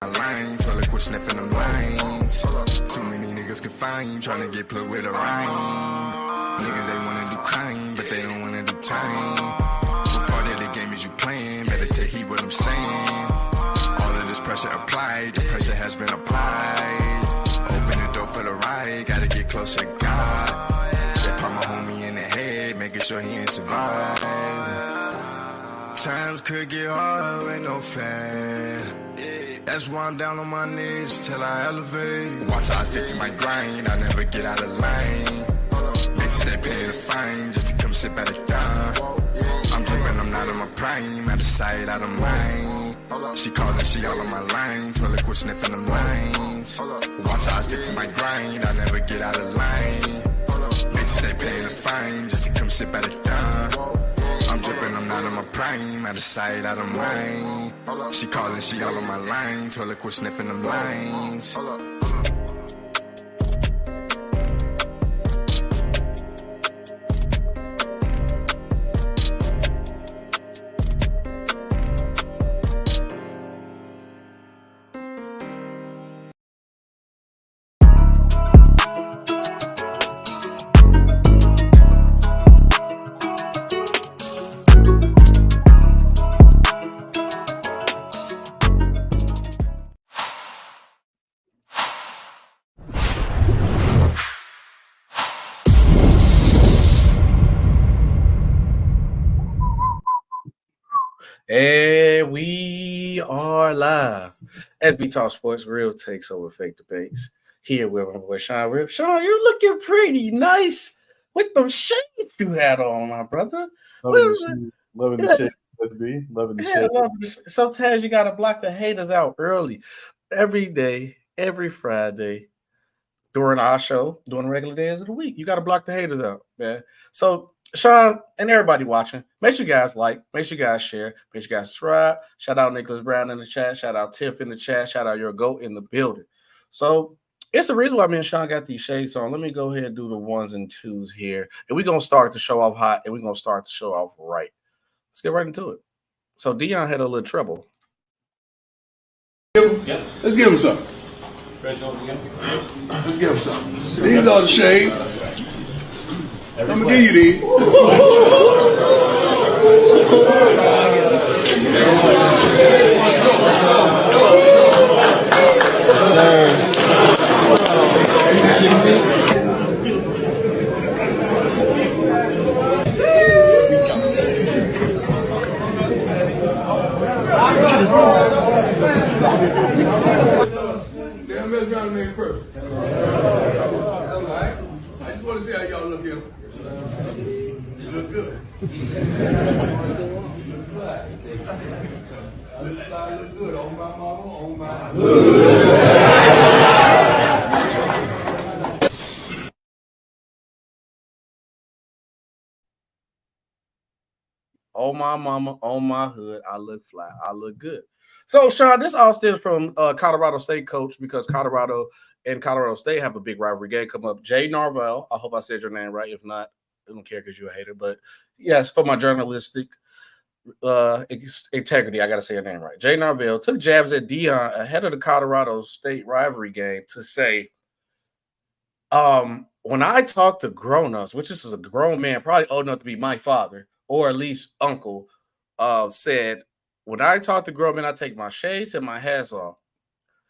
Line, trying to quit sniffing them lines. Too many niggas can find, trying to get plugged with a rhyme. Niggas, they wanna do crime, but they don't wanna do time. What part of the game is you playing? Better take heed what I'm saying. All of this pressure applied, the pressure has been applied. Open the door for the ride, gotta get closer to God. They put my homie in the head, making sure he ain't survive. Times could get hard with no fan. That's why I'm down on my knees till I elevate. Watch how I stick to my grind, I never get out of line. Bitches, they pay the fine just to come sit by the dime. I'm dripping, I'm not on my prime, out of sight, out of mind. She callin', she all on my line, told her quit sniffing them lines. Watch how I stick to my grind, I never get out of line. Bitches, they pay the fine just to come sit by the dime. I'm dripping, I'm not on my prime, out of sight, out of mind. She callin', she all on my line, told her quit sniffing them lines. And we are live. Sbtalksports, real takes over fake debates. Here with my boy Sean Rip. Sean, you're looking pretty nice with them shades you had on, my brother. Loving the shade, SB. Loving the shade. Sometimes you gotta block the haters out early. Every day, every Friday, during our show, during the regular days of the week. You gotta block the haters out, man. So Sean and everybody watching, make sure you guys like, make sure you guys share, make sure you guys subscribe. Shout out Nicholas Brown in the chat, shout out Tiff in the chat, shout out your GOAT in the building. So it's the reason why me and Sean got these shades on. Let me go ahead and do the ones and twos here. And we're gonna start the show off hot and we're gonna start the show off right. Let's get right into it. So Deion had a little trouble. Yeah. Let's give him some. Let's give him some. These are the shades. I'm gonna give you these. Damn, let's round make it perfect. I just want to see how y'all look here. You look good. Look good. On my mama, on my. Oh my mama, on my hood, I look fly, I look good. So, Sean, this all stems from Colorado State coach because Colorado and Colorado State have a big rivalry game come up. Jay Norvell, I hope I said your name right. If not, I don't care because you're a hater. But yes, for my journalistic integrity, I got to say your name right. Jay Norvell took jabs at Deion ahead of the Colorado State rivalry game to say, when I talk to grown-ups, which this is a grown man, probably old enough to be my father, or at least uncle, said, when I talk to grown men, I take my shades and my hats off.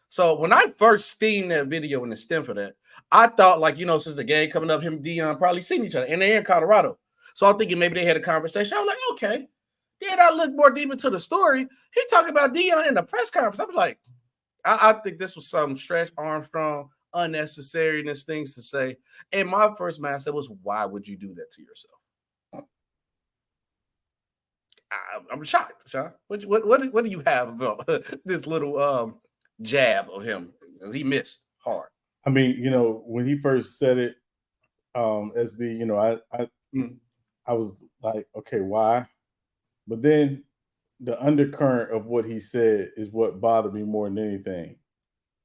So when I first seen that video and the stem for that, I thought, like, since the game coming up, him and Deion probably seen each other, and they're in Colorado. So I'm thinking maybe they had a conversation. I was like, okay. Then I looked more deep into the story. He talking about Deion in the press conference. I was like, I think this was some Stretch Armstrong unnecessariness things to say. And my first mindset was, why would you do that to yourself? I'm shocked, Sean. What do you have about this little jab of him? Because he missed hard. I mean, when he first said it, SB, I was like, okay, why? But then the undercurrent of what he said is what bothered me more than anything.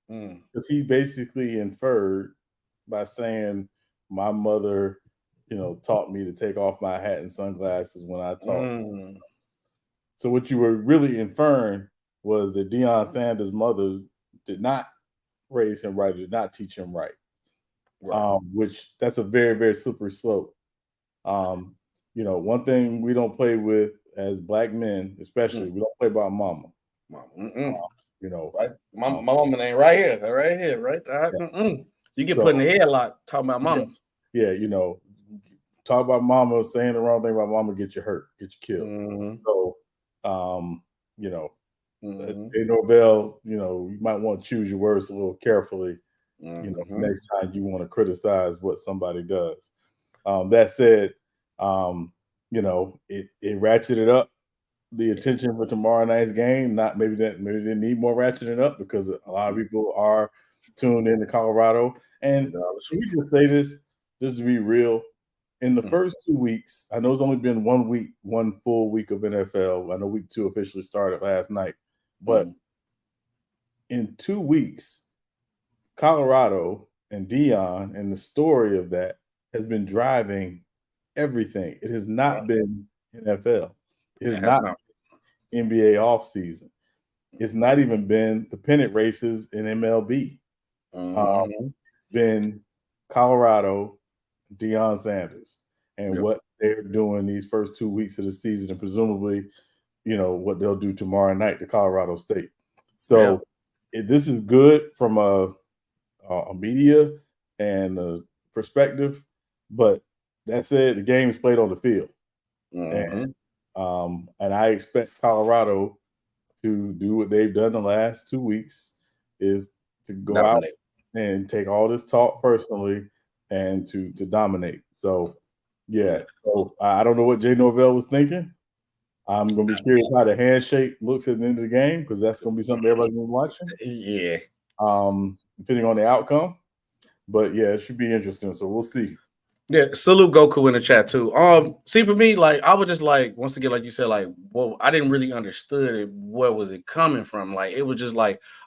Because he basically inferred by saying my mother, taught me to take off my hat and sunglasses when I talk. So what you were really inferring was that Deion Sanders' mother did not raise him right, did not teach him right. Right. Which that's a very, very slippery slope. One thing we don't play with as black men, especially, we don't play by mama. Right. My mama ain't right here, right? You get put in the headlock talking about mama. Yeah, talk about mama, saying the wrong thing about mama get you hurt, get you killed. So, Jay Norvell, you might want to choose your words a little carefully. Next time you want to criticize what somebody does. That said, it ratcheted up the attention for tomorrow night's game. Maybe they didn't need more ratcheting up because a lot of people are tuned into Colorado. And should we just say this, just to be real? In the first 2 weeks, I know it's only been 1 week, one full week of NFL. I know week 2 officially started last night, but in 2 weeks, Colorado and Deion and the story of that has been driving everything. It has not been NFL. It has not been NBA offseason. It's not even been the pennant races in MLB. It's been Colorado, Deion Sanders, and what they're doing these first 2 weeks of the season, and presumably, what they'll do tomorrow night to Colorado State. So this is good from a media and a perspective, but that said, the game is played on the field, and I expect Colorado to do what they've done the last 2 weeks, is to go out and take all this talk personally and to dominate. So, so I don't know what Jay Norvell was thinking. I'm going to be curious how the handshake looks at the end of the game, because that's going to be something everybody's going to be watching. Yeah. Depending on the outcome. But it should be interesting. So we'll see. Yeah, salute Goku in the chat too. See, for me, I was just once again, like you said, I didn't really understood it. Where was it coming from? It was just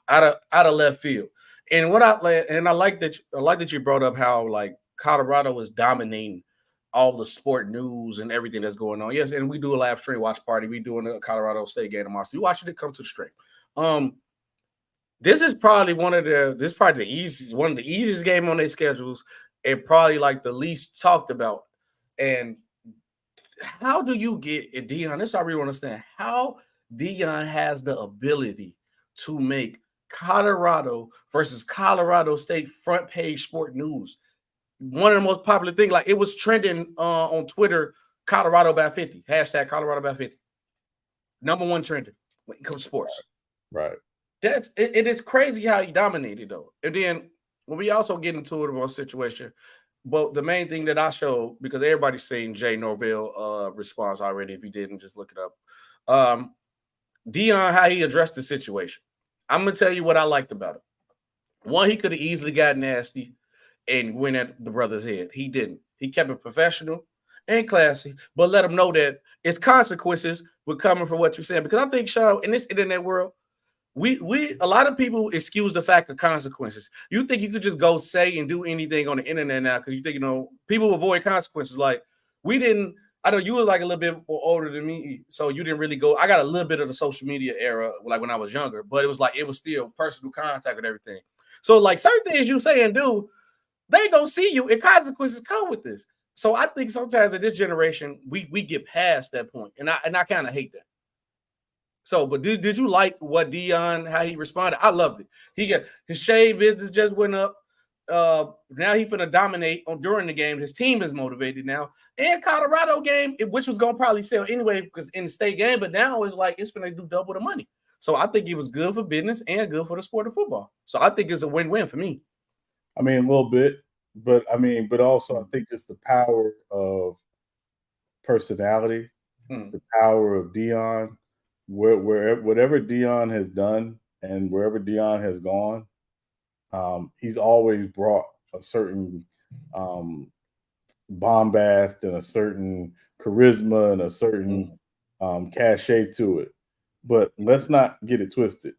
out of left field. And I like that you brought up how Colorado was dominating all the sport news and everything that's going on. Yes, and we do a live stream watch party. We doing a Colorado State game tomorrow. So you watching it, come to the stream. This is probably one of the easiest game on their schedules, and probably the least talked about. And how do you get Deion? This I really want to understand how Deion has the ability to make Colorado versus Colorado State front page sport news one of the most popular things. It was trending on Twitter, Colorado by 50, hashtag Colorado by 50. #1 trending when it comes to sports. Right. It is crazy how he dominated though. And then when we also get into it about a situation, but the main thing that I showed, because everybody's seen Jay Norvell response already. If you didn't, just look it up. Deion, how he addressed the situation. I'm gonna tell you what I liked about it. One, he could have easily got nasty and went at the brother's head. He didn't. He kept it professional and classy, but let him know that it's consequences with coming from what you're saying. Because I think, Shaw, in this internet world, we a lot of people excuse the fact of consequences. You think you could just go say and do anything on the internet now because you think, people avoid consequences. We didn't. I know you were a little bit more older than me, so you didn't really go. I got a little bit of the social media era, when I was younger, but it was still personal contact with everything. So certain things you say and do, they gonna see you, and consequences come with this. So I think sometimes in this generation, we get past that point, and I kind of hate that. So, but did you like what Deion, how he responded? I loved it. He got his shade business just went up. Now he finna dominate during the game. His team is motivated now. And Colorado game, which was gonna probably sell anyway because in the state game, but now it's finna do double the money. So I think it was good for business and good for the sport of football. So I think it's a win-win for me. I mean, a little bit, but also I think it's the power of personality, the power of Deion. Whatever Deion has done and wherever Deion has gone, he's always brought a certain bombast and a certain charisma and a certain cachet to it. But let's not get it twisted.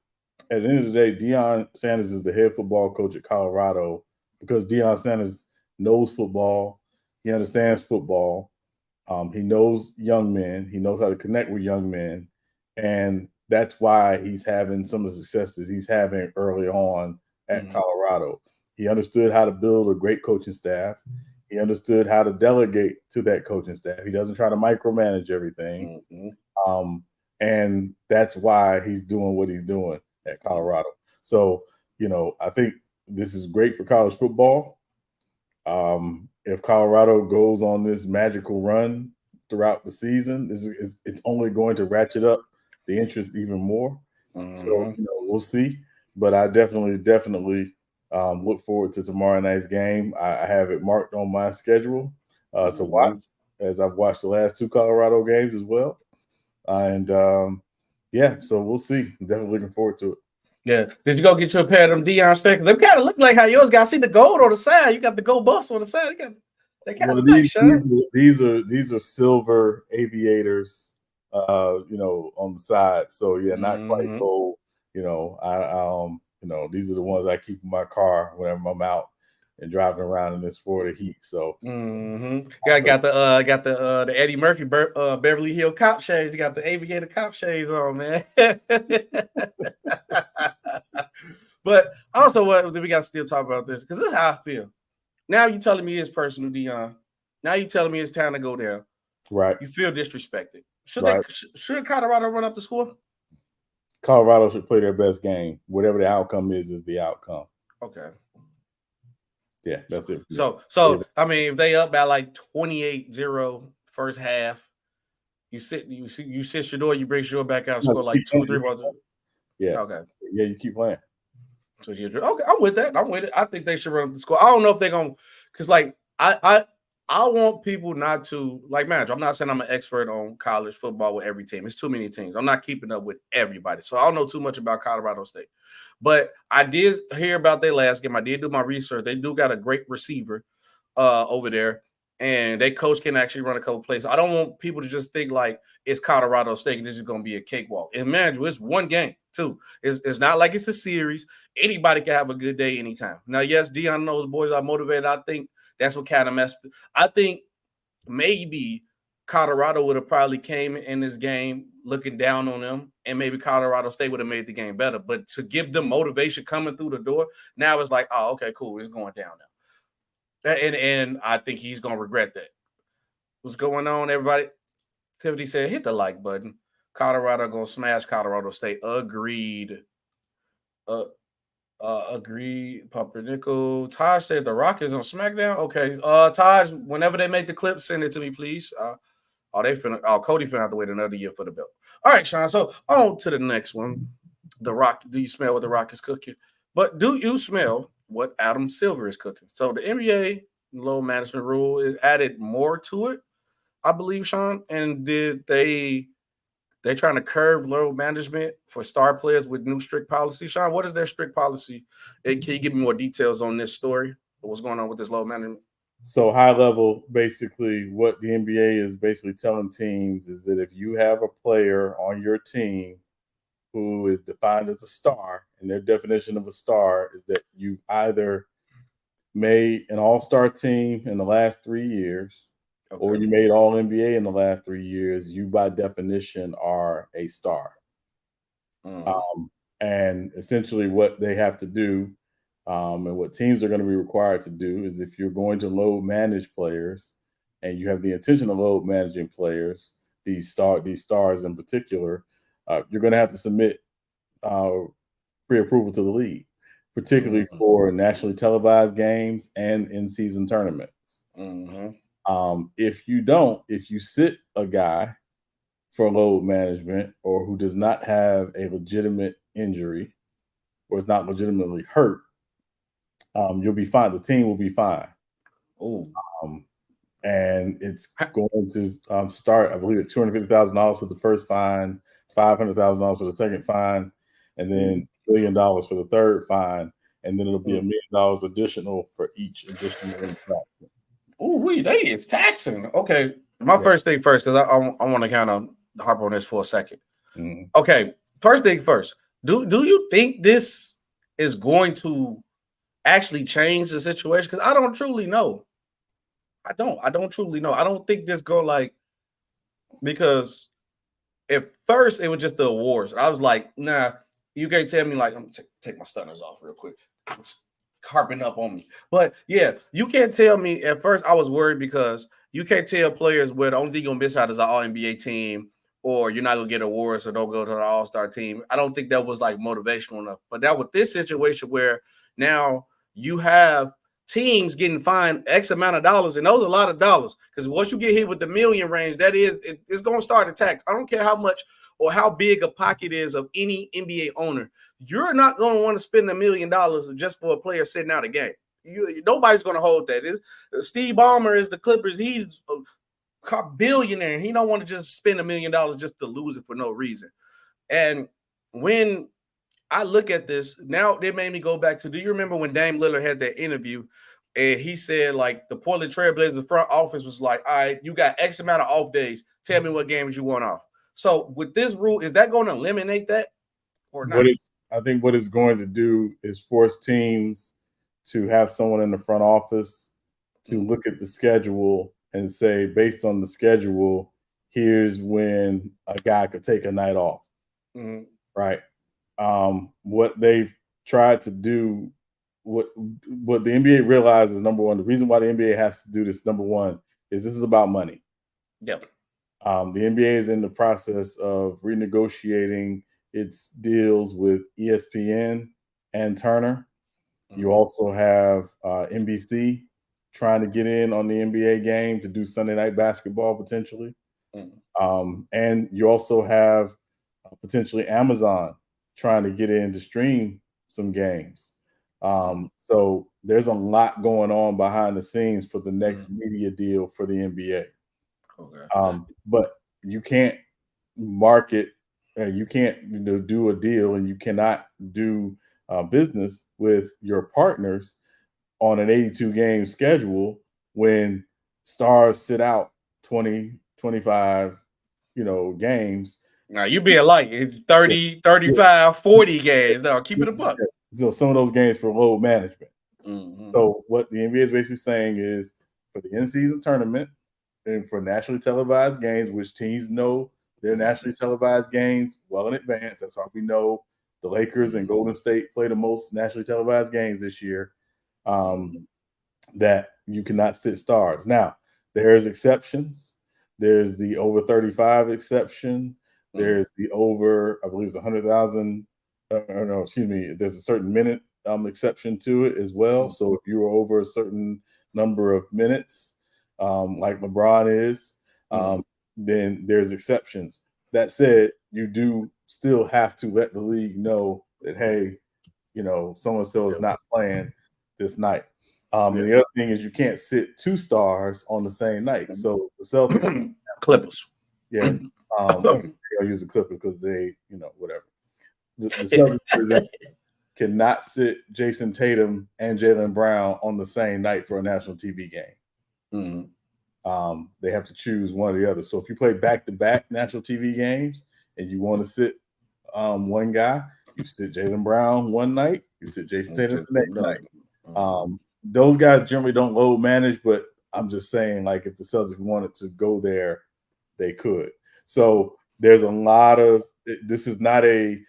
At the end of the day, Deion Sanders is the head football coach at Colorado because Deion Sanders knows football. He understands football. He knows young men. He knows how to connect with young men. And that's why he's having some of the successes he's having early on at Colorado. He understood how to build a great coaching staff. He understood how to delegate to that coaching staff. He doesn't try to micromanage everything. And that's why he's doing what he's doing at Colorado. So, I think this is great for college football. If Colorado goes on this magical run throughout the season, it's only going to ratchet up the interest even more. So, we'll see. But I definitely look forward to tomorrow night's game. I have it marked on my schedule to watch, as I've watched the last 2 Colorado games as well. So we'll see. I'm definitely looking forward to it. Yeah. Did you go get you a pair of them Deion Sanders? They kind of look like how yours got. See the gold on the side. You got the gold buffs on the side. They kind of nice, these are silver aviators, on the side. So yeah, not quite gold. These are the ones I keep in my car whenever I'm out and driving around in this Florida heat. So got the Eddie Murphy Beverly Hills cop shades. You got the aviator cop shades on, man. But also, what we got to still talk about this, because this is how I feel. Now you telling me it's personal, Deion. Now you telling me it's time to go down. Right. You feel disrespected. Should Colorado run up the score? Colorado should play their best game. Whatever the outcome is the outcome. Okay. Yeah, that's it. So I mean, if they up by like 28-0 first half, you sit Shedeur, you bring Shedeur back out, score like 2 or 3 balls. Yeah. Okay. Yeah, you keep playing. So okay, I'm with that. I'm with it. I think they should run up the score. I don't know if they're gonna, because like I want people not to like manage. I'm not saying I'm an expert on college football with every team. It's too many teams. I'm not keeping up with everybody. So I don't know too much about Colorado State. But I did hear about their last game. I did do my research. They do got a great receiver over there. And their coach can actually run a couple plays. I don't want people to just think like it's Colorado State and this is going to be a cakewalk. And man, it's one game, too. It's not like it's a series. Anybody can have a good day anytime. Now, yes, Deion and those boys are motivated. I think that's what kind of messed. I think maybe Colorado would have probably came in this game looking down on them, and maybe Colorado State would have made the game better. But to give them motivation coming through the door, now it's like, oh, okay, cool. It's going down now. And I think he's going to regret that. What's going on, everybody? Tiffany said, hit the like button. Colorado going to smash Colorado State. Agreed. Agreed. Pumpernickel. Taj said the Rock is on SmackDown. Okay. Taj, whenever they make the clip, send it to me, please. Cody finna have to wait another year for the belt. All right, Sean. So on to the next one. The Rock. Do you smell what the Rock is cooking? But do you smell what Adam Silver is cooking? So the NBA load management rule, it added more to it, I believe, Sean. And did they trying to curve load management for star players with new strict policy? Sean, what is their strict policy? And can you give me more details on this story? What's going on with this load management? So high level, basically what the NBA is basically telling teams is that if you have a player on your team who is defined as a star, and their definition of a star is that you either made an all-star team in the last 3 years, or you made all NBA in the last 3 years, you by definition are a star. And essentially what they have to do, and what teams are going to be required to do, is if you're going to load manage players and you have the intention of load managing players, these stars in particular, you're going to have to submit pre-approval to the league, particularly for nationally televised games and in-season tournaments. If you sit a guy for load management or who does not have a legitimate injury or is not legitimately hurt, you'll be fine. The team will be fine. And it's going to start, I believe, at $250,000 for the first fine, $500,000 for the second fine, and then $1 billion for the third fine, and then it'll be $1 million additional for each additional infraction. It's taxing. Okay, my first thing first, because I want to kind of harp on this for a second. Okay, first thing first. Do you think this is going to actually change the situation? Because I don't truly know. I don't truly know. I don't think this go like, because at first it was just the awards. I was like, nah, you can't tell me like I'm gonna take my stunners off real quick. It's carping up on me. But yeah, you can't tell me at first. I was worried because you can't tell players where the only thing you're gonna miss out is an all NBA team, or you're not gonna get awards, so don't go to the all-star team. I don't think that was like motivational enough. But now with this situation where now you have teams getting fined X amount of dollars, and those are a lot of dollars. Because once you get hit with the million range, that is it's gonna start a tax. I don't care how much or how big a pocket is of any NBA owner. You're not going to want to spend $1 million just for a player sitting out a game. Nobody's going to hold that. Steve Ballmer is the Clippers. He's a billionaire, and he don't want to just spend $1 million just to lose it for no reason. And when I look at this, now it made me go back to, do you remember when Dame Lillard had that interview and he said, like, the Portland Trailblazers front office was like, all right, you got X amount of off days. Tell me what games you want off. So with this rule, is that going to eliminate that or not? I think what it's going to do is force teams to have someone in the front office to look at the schedule and say, based on the schedule, here's when a guy could take a night off. Mm-hmm. Right. What they've tried to do, what the NBA realizes, number one, the reason why the NBA has to do this, number one, is this is about money. Yep. The NBA is in the process of renegotiating its deals with ESPN and Turner. Mm-hmm. You also have NBC trying to get in on the NBA game to do Sunday night basketball potentially. Mm-hmm. And you also have potentially Amazon trying to get in to stream some games. So there's a lot going on behind the scenes for the next media deal for the NBA. Okay. But you can't market, you can't do a deal, and you cannot do business with your partners on an 82 game schedule when stars sit out 20, 25, games. Now you being like 30, 35, 40 games. No, keep it a buck. So some of those games for load management. Mm-hmm. So what the NBA is basically saying is, for the in-season tournament and for nationally televised games, which teams know they're nationally televised games well in advance. That's how we know the Lakers and Golden State play the most nationally televised games this year. That you cannot sit stars. Now, there's exceptions. There's the over 35 exception. There's the over, I believe it's 100,000. There's a certain minute exception to it as well. So if you were over a certain number of minutes, like LeBron is, then there's exceptions. That said, you do still have to let the league know that, hey, so-and-so is not playing this night. The other thing is you can't sit two stars on the same night. So the Celtics, Clippers, I'll use the Clippers because they, whatever. The Celtics cannot sit Jason Tatum and Jaylen Brown on the same night for a national TV game. Mm-hmm. They have to choose one or the other. So if you play back-to-back national TV games and you want to sit one guy, you sit Jaylen Brown one night, you sit Jason Tatum the next night. Those guys generally don't load manage, but I'm just saying, like, if the Celtics wanted to go there, they could. So there's a lot of – this is not a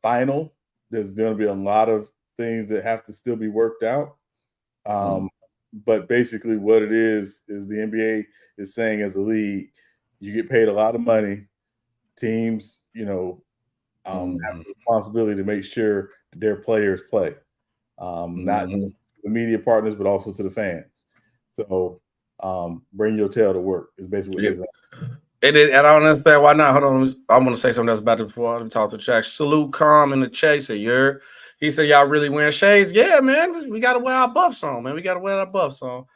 final. There's going to be a lot of things that have to still be worked out. But basically what it is the NBA is saying as a league, you get paid a lot of money. Teams, have the responsibility to make sure that their players play. Not the media partners, but also to the fans. So bring your tail to work is basically what it is. And I don't understand why not. Hold on, I'm going to say something else about it before I talk to Jack. Salute Calm in the chaser. He said, y'all really wearing shades? Yeah, man. We got to wear our buffs on, man. We got to wear our buffs on.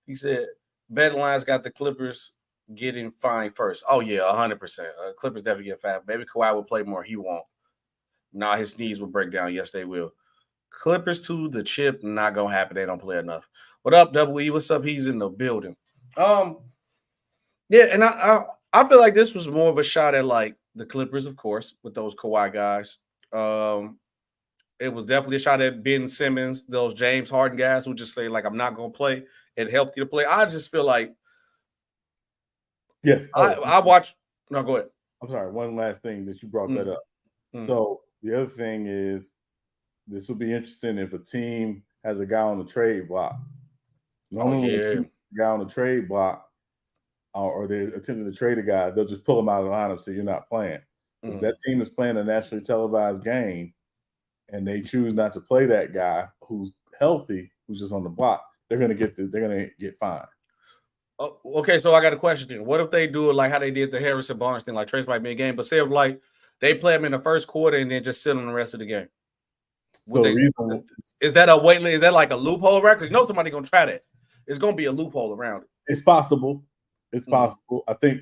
He said, Bedline's got the Clippers getting fined first. Oh, yeah, 100%. Clippers definitely get fined. Maybe Kawhi will play more. He won't. Nah, his knees will break down. Yes, they will. Clippers to the chip, not going to happen. They don't play enough. What up, Double E? What's up? He's in the building. Yeah, and I feel like this was more of a shot at, like, the Clippers, of course, with those Kawhi guys. It was definitely a shot at Ben Simmons, those James Harden guys who just say, like, I'm not going to play and healthy to play. I just feel like, yes, I watch. No, go ahead. I'm sorry. One last thing that you brought that up. So the other thing is, this will be interesting if a team has a guy on the trade block. Normally, when a guy on the trade block, or they're attempting to trade a guy, they'll just pull him out of the lineup, so you're not playing. If that team is playing a nationally televised game, and they choose not to play that guy who's healthy, who's just on the block, they're gonna get fined. Oh, okay, so I got a question then. What if they do it like how they did the Harrison Barnes thing, like trades might be a game, but say if like they play him in the first quarter and then just sit on the rest of the game? So is that a weight? Is that like a loophole around? Because you know somebody gonna try that. It's gonna be a loophole around it. It's possible. It's possible. I think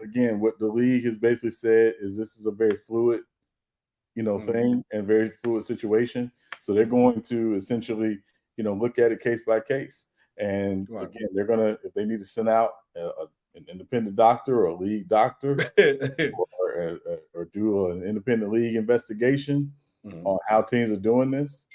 again, what the league has basically said is this is a very fluid, thing and very fluid situation. So they're going to essentially, look at it case by case. And again, they're gonna, if they need to send out an independent doctor or a league doctor, or do an independent league investigation on how teams are doing this,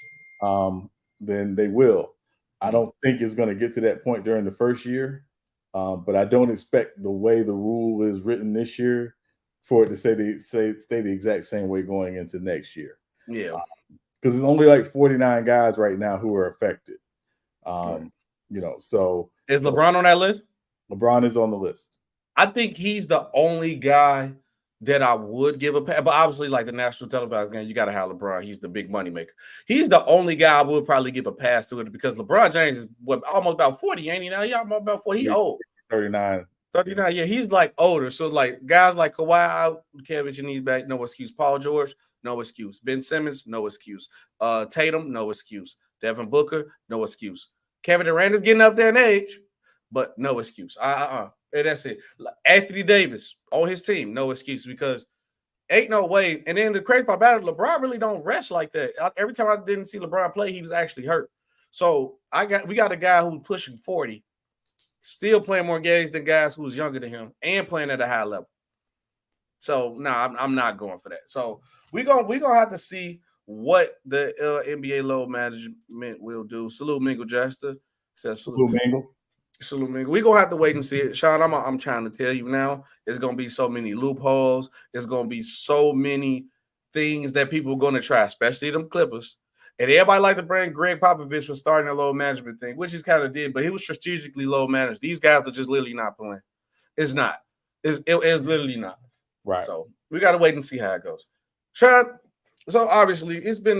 then they will. I don't think it's going to get to that point during the first year, but I don't expect the way the rule is written this year for it to stay the exact same way going into next year. Yeah, because it's only like 49 guys right now who are affected. So is LeBron on that list? LeBron is on the list. I think he's the only guy that I would give a pass. But obviously, like the national televised game, you got to have LeBron. He's the big money maker. He's the only guy I would probably give a pass to it because LeBron James is almost about 40, ain't he now? Yeah, almost about 40. He's old. 39. 39, yeah, he's like older. So, like, guys like Kawhi out, Kevin needs back, no excuse. Paul George, no excuse. Ben Simmons, no excuse. Tatum, no excuse. Devin Booker, no excuse. Kevin Durant is getting up there in age, but no excuse. And that's it. Anthony Davis on his team, no excuse because ain't no way. And then the crazy part about it, LeBron really don't rest like that. Every time I didn't see LeBron play, he was actually hurt. So we got a guy who's pushing 40, still playing more games than guys who's younger than him and playing at a high level. So I'm not going for that. So we're gonna have to see what the NBA load management will do. Salute Mingle Jester. Says salute Mingle. Salute Mingle. We're gonna have to wait and see it. Sean, I'm trying to tell you now, it's gonna be so many loopholes, it's gonna be so many things that people are gonna try, especially them Clippers. And everybody like to bring Greg Popovich for starting a load management thing, which he's kind of did, but he was strategically load managed. These guys are just literally not playing. It's not. It's literally not. Right. So we got to wait and see how it goes. Sean, so obviously it's been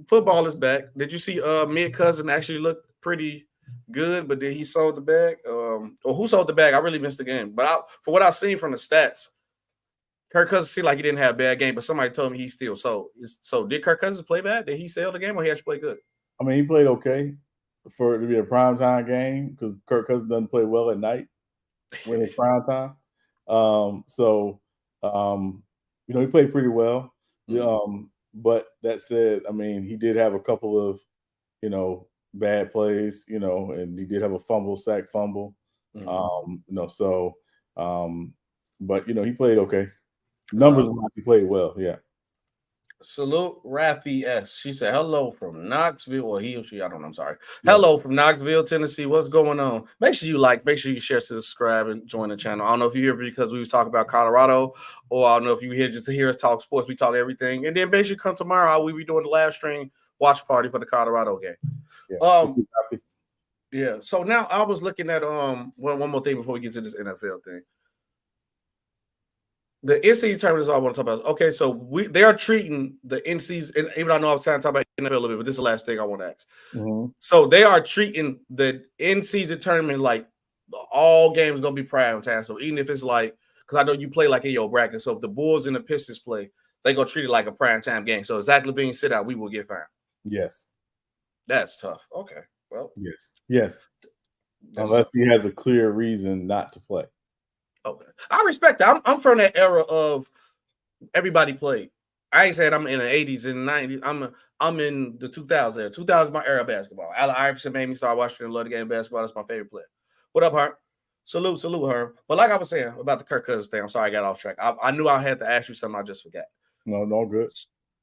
football is back. Did you see Mid Cousin actually look pretty good, but then he sold the bag? Or who sold the bag? I really missed the game. But for what I've seen from the stats, Kirk Cousins seemed like he didn't have a bad game, but somebody told me he still sold. So did Kirk Cousins play bad? Did he sell the game or he actually played good? I mean, he played okay for it to be a primetime game because Kirk Cousins doesn't play well at night when it's primetime. He played pretty well. But that said, I mean, he did have a couple of, bad plays, and he did have a sack fumble. But he played okay. Numbers-wise, he played well, yeah. Salute Rafi S. She said, hello from Knoxville, or he or she, I don't know, I'm sorry. Yeah. Hello from Knoxville, Tennessee. What's going on? Make sure you share, subscribe, and join the channel. I don't know if you're here because we was talking about Colorado, or I don't know if you're here just to hear us talk sports. We talk everything. And then make sure you come tomorrow. We'll be doing the live stream watch party for the Colorado game. Yeah. So now I was looking at one more thing before we get to this NFL thing. The NCAA tournament is all I want to talk about. Okay, so they are treating the NCAA, and even I know I was trying to talk about NFL a little bit, but this is the last thing I want to ask. Mm-hmm. So they are treating the NCAA tournament like all games going to be prime time. So even if it's like, because I know you play like in your bracket, so if the Bulls and the Pistons play, they're going to treat it like a prime time game. So if Zach LaVine sit out, we will get fined. Yes. That's tough. Okay. Well. Yes. Unless he has a clear reason not to play. Okay, I respect that. I'm from that era of everybody played. I ain't saying I'm in the 80s and 90s. I'm in the 2000s. 2000s my era of basketball. Allen Iverson made me start watching and love the game of basketball. That's my favorite player. What up, Herm? Salute, Herm. But like I was saying about the Kirk Cousins thing, I'm sorry I got off track. I knew I had to ask you something. I just forgot. No good.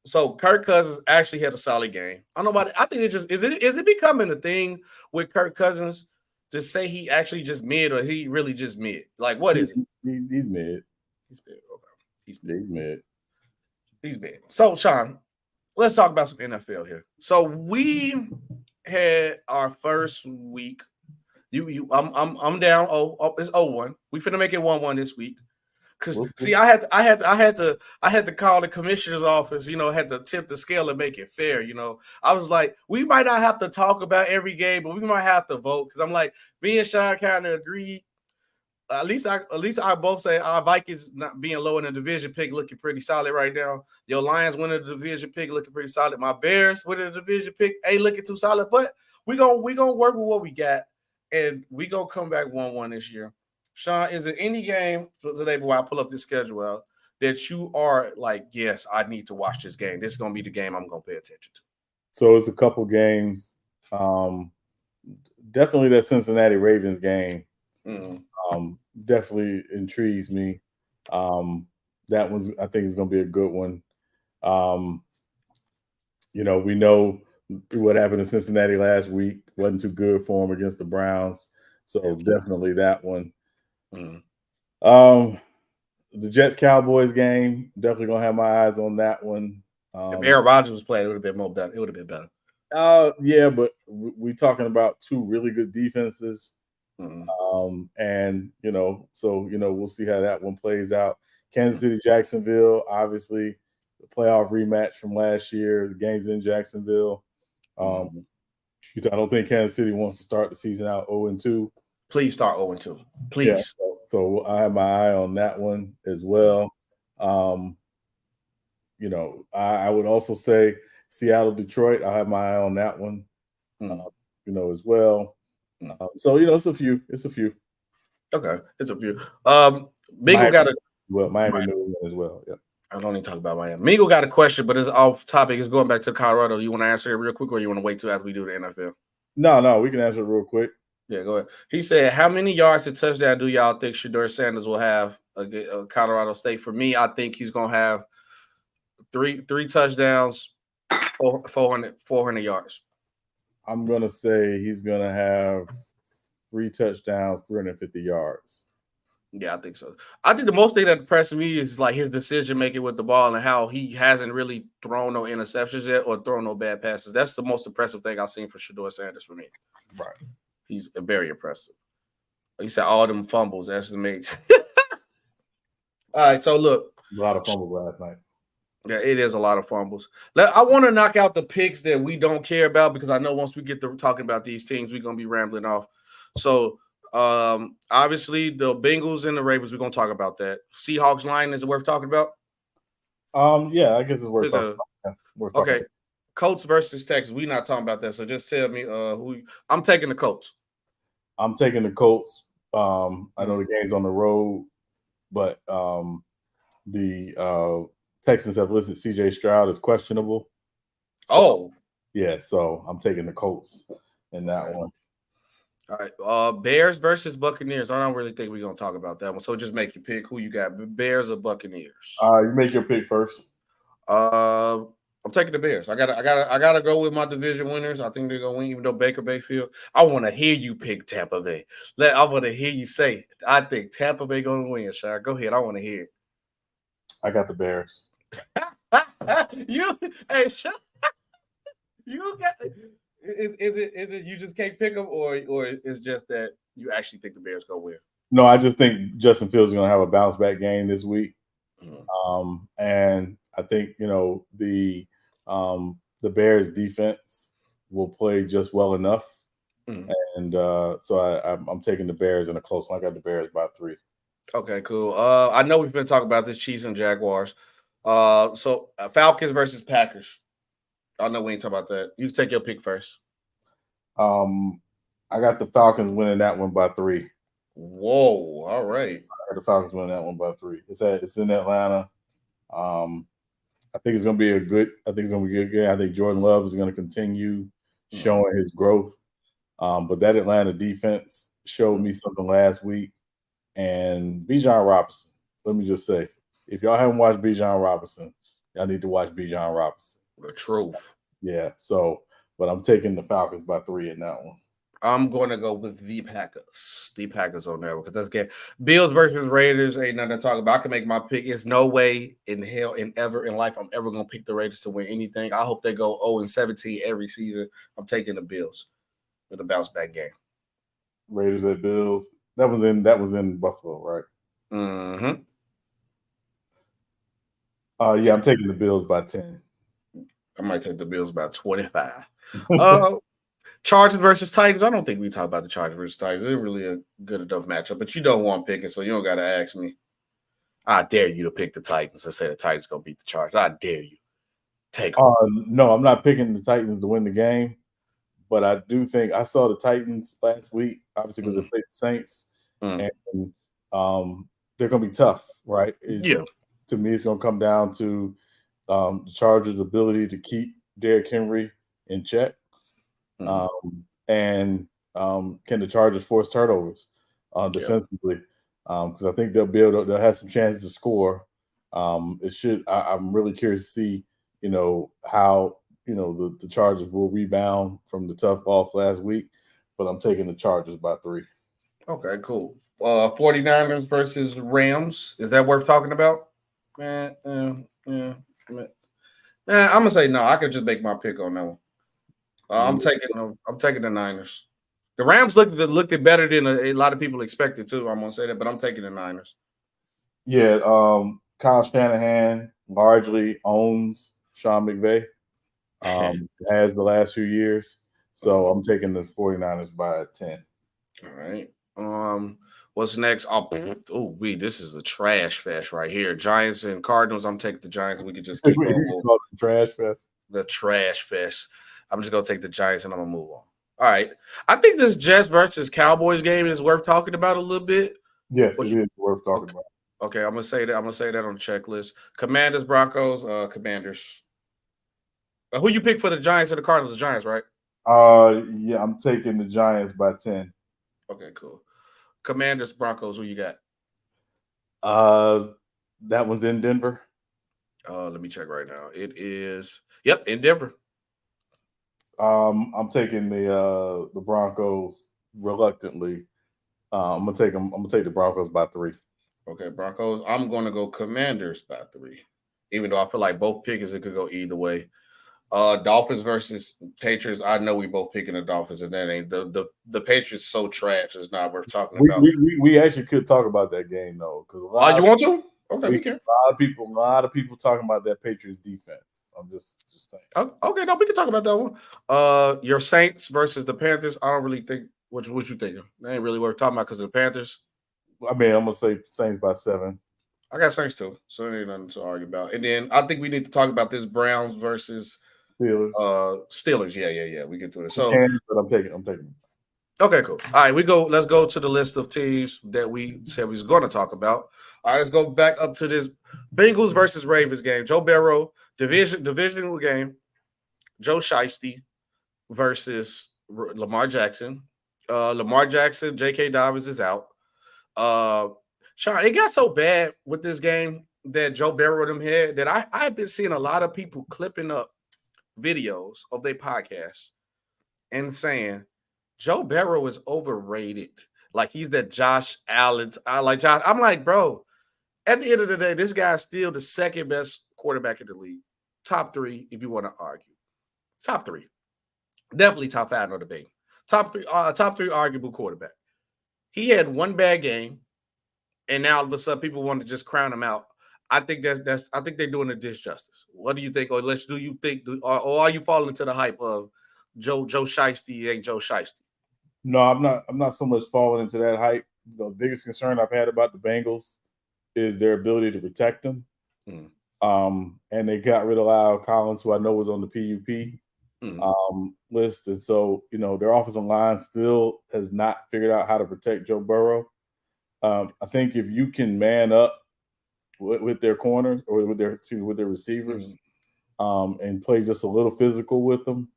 So Kirk Cousins actually had a solid game. I don't know about it. I think it just is it becoming a thing with Kirk Cousins to say he actually just mid or he really just mid? Like, what is it? He's mid. He's big. Okay. He's mid. He's big. So, Sean, let's talk about some NFL here. So we had our first week. I'm down. It's 0-1. We finna make it 1-1 this week. Cause see, I had to call the commissioner's office, had to tip the scale and make it fair. I was like, we might not have to talk about every game, but we might have to vote. Cause I'm like, me and Sean kind of agreed. At least I both say our Vikings not being low in the division pick looking pretty solid right now. Your Lions winning the division pick looking pretty solid. My Bears winning the division pick ain't looking too solid, but we gonna work with what we got, and we gonna come back 1-1 this year. Sean, is there any game today before I pull up this schedule out that you are like, yes, I need to watch this game. This is gonna be the game I'm gonna pay attention to. So it's a couple games. Definitely that Cincinnati Ravens game. Definitely intrigues me. That one's, I think, is going to be a good one. We know what happened in Cincinnati last week. Wasn't too good for them against the Browns. So definitely that one. The Jets-Cowboys game, definitely going to have my eyes on that one. If Aaron Rodgers was playing, it would have been more better. It would have been better. Yeah, but we're talking about two really good defenses. And we'll see how that one plays out. Kansas City, Jacksonville, obviously the playoff rematch from last year. The game's in Jacksonville. I don't think Kansas City wants to start the season out 0-2. Please start 0-2. Please. Yeah, so I have my eye on that one as well. I would also say Seattle, Detroit. I have my eye on that one. As well. It's a few. Okay, it's a few. Mingo got Miami New England as well. Yeah. I don't need to talk about Miami. Mingo got a question, but it's off topic. It's going back to Colorado. You want to answer it real quick, or you want to wait till after we do the NFL? No, we can answer it real quick. Yeah, go ahead. He said, "How many yards and touchdown do y'all think Shedeur Sanders will have against Colorado State?" For me, I think he's gonna have three touchdowns, 400 yards. I'm going to say he's going to have 3 touchdowns, 350 yards. Yeah, I think so. I think the most thing that impresses me is like his decision-making with the ball and how he hasn't really thrown no interceptions yet or thrown no bad passes. That's the most impressive thing I've seen for Shedeur Sanders for me. Right. He's very impressive. He said all them fumbles. That's amazing. All right, so look. A lot of fumbles last night. Yeah, it is a lot of fumbles. I want to knock out the picks that we don't care about because I know once we get to talking about these teams, we're going to be rambling off. So, obviously, the Bengals and the Ravens, we're going to talk about that. Seahawks line, is it worth talking about? Yeah, I guess it's worth talking about. Yeah, okay. Colts versus Texans. We're not talking about that. So just tell me who I'm taking the Colts. I'm taking the Colts. I know the game's on the road, but the Texans have listed C.J. Stroud as questionable. So I'm taking the Colts in that one. All right. Bears versus Buccaneers. I don't really think we're gonna talk about that one. So just make your pick. Who you got? Bears or Buccaneers? You make your pick first. I'm taking the Bears. I gotta go with my division winners. I think they're gonna win, even though Baker Mayfield. I want to hear you pick Tampa Bay. I want to hear you say, I think Tampa Bay gonna win. Shaq, go ahead. I want to hear it. I got the Bears. You got is it you just can't pick them or it's just that you actually think the Bears gonna win? No, I just think Justin Fields is gonna have a bounce back game this week. And I think the Bears defense will play just well enough. And so I'm taking the Bears in a close one. I got the Bears by 3. Okay, cool. I know we've been talking about this Chiefs and Jaguars. So Falcons versus Packers. I know we ain't talking about that. You take your pick first. I got the Falcons winning that one by 3. Whoa! All right. I got the Falcons winning that one by 3. It's in Atlanta. I think it's gonna be a good game. I think Jordan Love is gonna continue showing his growth. But that Atlanta defense showed me something last week. And Bijan Robinson, let me just say, if y'all haven't watched Bijan Robinson, y'all need to watch Bijan Robinson. The truth. Yeah. So, but I'm taking the Falcons by 3 in that one. I'm going to go with the Packers. The Packers on there because that's game. Bills versus Raiders ain't nothing to talk about. I can make my pick. It's no way in hell and ever in life I'm ever going to pick the Raiders to win anything. I hope they go 0-17 every season. I'm taking the Bills with a bounce back game. Raiders at Bills. That was in Buffalo, right? Mm-hmm. Yeah, I'm taking the Bills by 10. I might take the Bills by 25. Chargers versus Titans. I don't think we talk about the Chargers versus Titans. It's really a good enough matchup, but you don't want to pick it, so you don't got to ask me. I dare you to pick the Titans and say the Titans going to beat the Chargers. I dare you. Take them. No, I'm not picking the Titans to win the game, but I do think I saw the Titans last week, obviously because they played the Saints, and they're going to be tough, right? To me, it's going to come down to the Chargers' ability to keep Derrick Henry in check. And can the Chargers force turnovers defensively? Because I think they'll have some chances to score. I'm really curious to see, how the Chargers will rebound from the tough loss last week. But I'm taking the Chargers by 3. Okay, cool. 49ers versus Rams. Is that worth talking about? I'm gonna say no. I could just make my pick on that one. I'm taking the Niners. The Rams looked better than a lot of people expected too. I'm gonna say that, but I'm taking the Niners. Yeah, Kyle Shanahan largely owns Sean McVay. Has the last few years, so I'm taking the 49ers by 10. All right. What's next? This is a trash fest right here. Giants and Cardinals. I'm taking the Giants. We could just keep on. Trash fest. The trash fest. I'm just gonna take the Giants and I'm gonna move on. All right. I think this Jets versus Cowboys game is worth talking about a little bit. Yes, it is worth talking about. Okay, I'm gonna say that. I'm gonna say that on the checklist. Commanders, Broncos, Commanders. Who you pick for the Giants or the Cardinals? The Giants, right? Yeah, I'm taking the Giants by 10. Okay, cool. Commanders, Broncos. Who you got? That one's in Denver. Let me check right now. It is. Yep, in Denver. I'm taking the Broncos reluctantly. I'm gonna take the Broncos by 3. Okay, Broncos. I'm gonna go Commanders by 3. Even though I feel like both pickers, it could go either way. Dolphins versus Patriots. I know we both picking the Dolphins, and that ain't the Patriots so trash. It's not worth talking about. We actually could talk about that game though, because you want to? Okay, we can. A lot of people talking about that Patriots defense. I'm just saying. Okay, no, we can talk about that one. Your Saints versus the Panthers. I don't really think what you thinking. That ain't really worth talking about because of the Panthers. I mean, I'm gonna say Saints by 7. I got Saints too, so there ain't nothing to argue about. And then I think we need to talk about this Browns versus Steelers. Yeah. We get to it. So but I'm taking. Okay, cool. All right, let's go to the list of teams that we said we was going to talk about. All right, let's go back up to this Bengals versus Ravens game. Joe Burrow, divisional game. Joe Shiesty versus Lamar Jackson. Lamar Jackson, J.K. Dobbins is out. Sean, it got so bad with this game that Joe Burrow them had that I've been seeing a lot of people clipping up videos of their podcasts and saying Joe Burrow is overrated. Like he's that Josh Allen. I'm like, bro, at the end of the day, this guy's still the second best quarterback in the league. Top 3, if you want to argue. Top 3. Definitely top 5, no debate. Top 3 arguable quarterback. He had one bad game, and now all of a sudden people want to just crown him out. I think I think they're doing a disjustice. What do you think? Or or are you falling into the hype of Joe Shiesty ain't Joe Shiesty? No, I'm not so much falling into that hype. The biggest concern I've had about the Bengals is their ability to protect them. And they got rid of Lyle Collins, who I know was on the PUP list. And so, their offensive line still has not figured out how to protect Joe Burrow. I think if you can man up with their corners or with their receivers and play just a little physical with them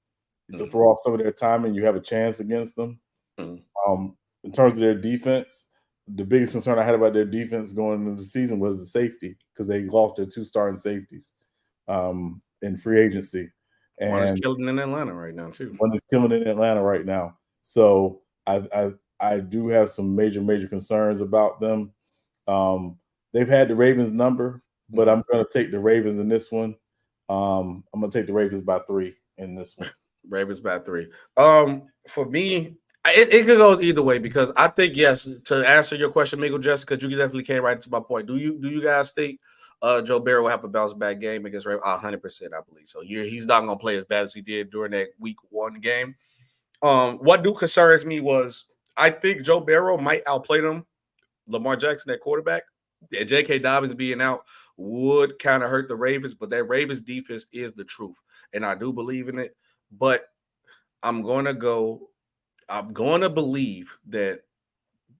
to throw off some of their timing, you have a chance against them. In terms of their defense, the biggest concern I had about their defense going into the season was the safety, because they lost their 2 starting safeties in free agency. And one is killing in Atlanta right now, too. One is killing in Atlanta right now. So I do have some major concerns about them. They've had the Ravens number, but I'm going to take the Ravens in this one. I'm going to take the Ravens by 3 in this one. Ravens by 3. For me, it could go either way because I think, yes, to answer your question, Miguel Jessica, you definitely came right to my point. Do you guys think Joe Barry will have a bounce back game against Ravens? 100%, I believe so. He's not going to play as bad as he did during that week 1 game. What concerns me was I think Joe Barrow might outplay them. Lamar Jackson at quarterback. Yeah, J.K. Dobbins being out would kind of hurt the Ravens, but that Ravens defense is the truth, and I do believe in it. But I'm going to believe that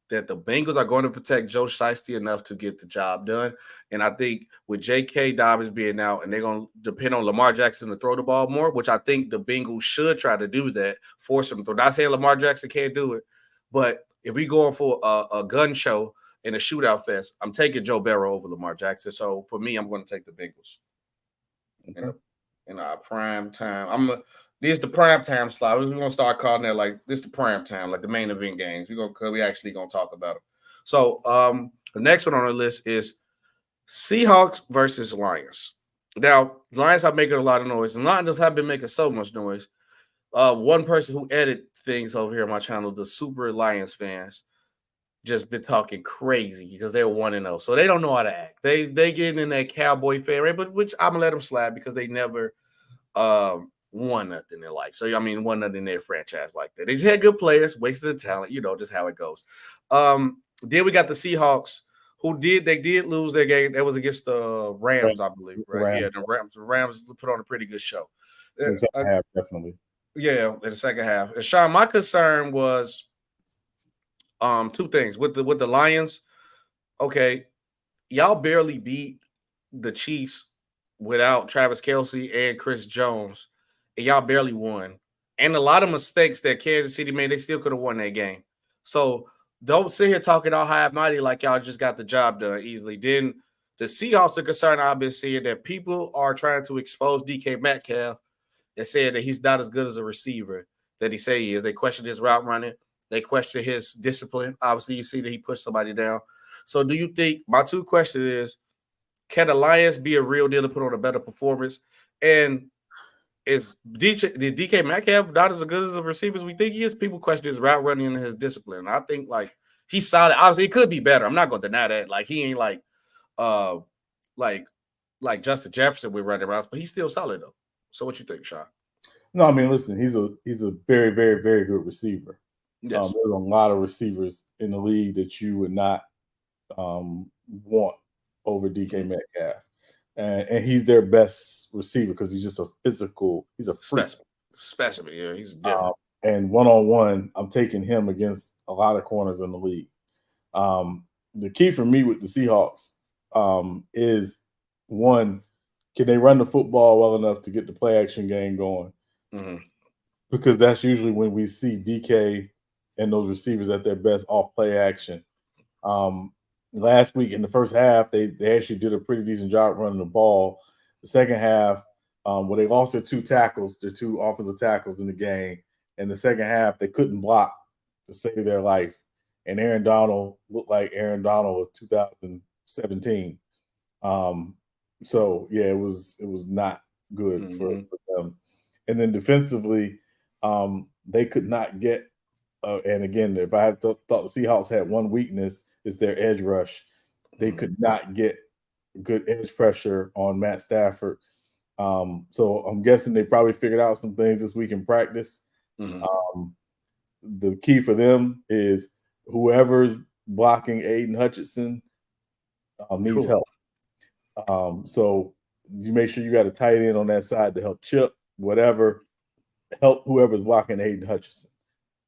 the Bengals are going to protect Joe Shiesty enough to get the job done. And I think with J.K. Dobbins being out and they're going to depend on Lamar Jackson to throw the ball more, which I think the Bengals should try to do that, force him to throw. Not saying Lamar Jackson can't do it, but if we going for a gun show and a shootout fest, I'm taking Joe Barrow over Lamar Jackson. So for me, I'm going to take the Bengals. Okay. In our prime time. This is the prime time slot. We're gonna start calling that like this the prime time, like the main event games. We actually gonna talk about them. So the next one on the list is Seahawks versus Lions. Now, the Lions are making a lot of noise, and Lions have been making so much noise. One person who edited things over here on my channel, the Super Lions fans, just been talking crazy because they're 1-0. So they don't know how to act. They getting in that cowboy fan rate, but which I'm gonna let them slide because they never won nothing in their life. So I mean, won nothing in their franchise like that. They just had good players, wasted the talent, just how it goes. Then we got the Seahawks, who did lose their game. That was against the Rams, I believe, right? The Rams put on a pretty good show. In the second half, definitely. Yeah, in the second half. And Sean, my concern was two things with the Lions. Okay, y'all barely beat the Chiefs without Travis Kelce and Chris Jones, and y'all barely won. And a lot of mistakes that Kansas City made, they still could have won that game. So don't sit here talking all high and mighty like y'all just got the job done easily. Then the Seahawks are concerned, I've been seeing that people are trying to expose DK Metcalf and saying that he's not as good as a receiver that he say he is. They question his route running. They question his discipline. Obviously, you see that he pushed somebody down. So do you think, my two questions is, can the Lions be a real deal to put on a better performance? And is DK Metcalf not as good as a receiver as we think he is? People question his route running and his discipline. I think like he's solid. Obviously, it could be better. I'm not going to deny that. Like he ain't like Justin Jefferson with running routes, but he's still solid though. So what you think, Sean? No, I mean, listen, he's a very, very, very good receiver. Yes. There's a lot of receivers in the league that you would not want over DK Metcalf. And he's their best receiver because he's just a physical, he's a freak. Specimen, yeah, he's different. And one-on-one, I'm taking him against a lot of corners in the league. The key for me with the Seahawks is, one, can they run the football well enough to get the play action game going? Mm-hmm. Because that's usually when we see DK and those receivers at their best off play action. Last week in the first half, they actually did a pretty decent job running the ball. The second half, they lost their two offensive tackles in the game. In the second half, they couldn't block to save their life. And Aaron Donald looked like Aaron Donald of 2017. So yeah, it was not good for them. And then defensively, they could not get. And again, if I had thought the Seahawks had one weakness, it's their edge rush. They could not get good edge pressure on Matt Stafford. So I'm guessing they probably figured out some things this week in practice. Mm-hmm. The key for them is whoever's blocking Aiden Hutchinson needs help. So you make sure you got a tight end on that side to help Chip, whatever, help whoever's blocking Aiden Hutchinson.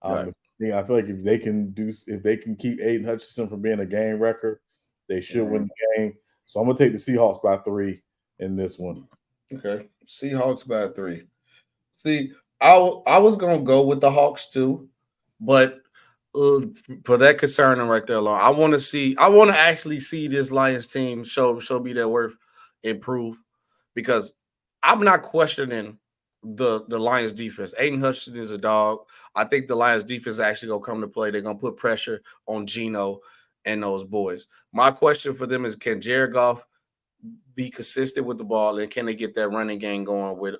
Right. I feel like if they can keep Aiden Hutchinson from being a game wrecker, they should win the game. So I'm gonna take the Seahawks by 3 in this one. Okay, Seahawks by 3. See, I was gonna go with the Hawks too, but for that concerning right there alone, I want to actually see this Lions team show me their worth, improve, because I'm not questioning the Lions defense. Aiden Hutchinson is a dog. I think the Lions defense is actually gonna come to play. They're gonna put pressure on Geno and those boys. My question for them is, can Jared Goff be consistent with the ball, and can they get that running game going with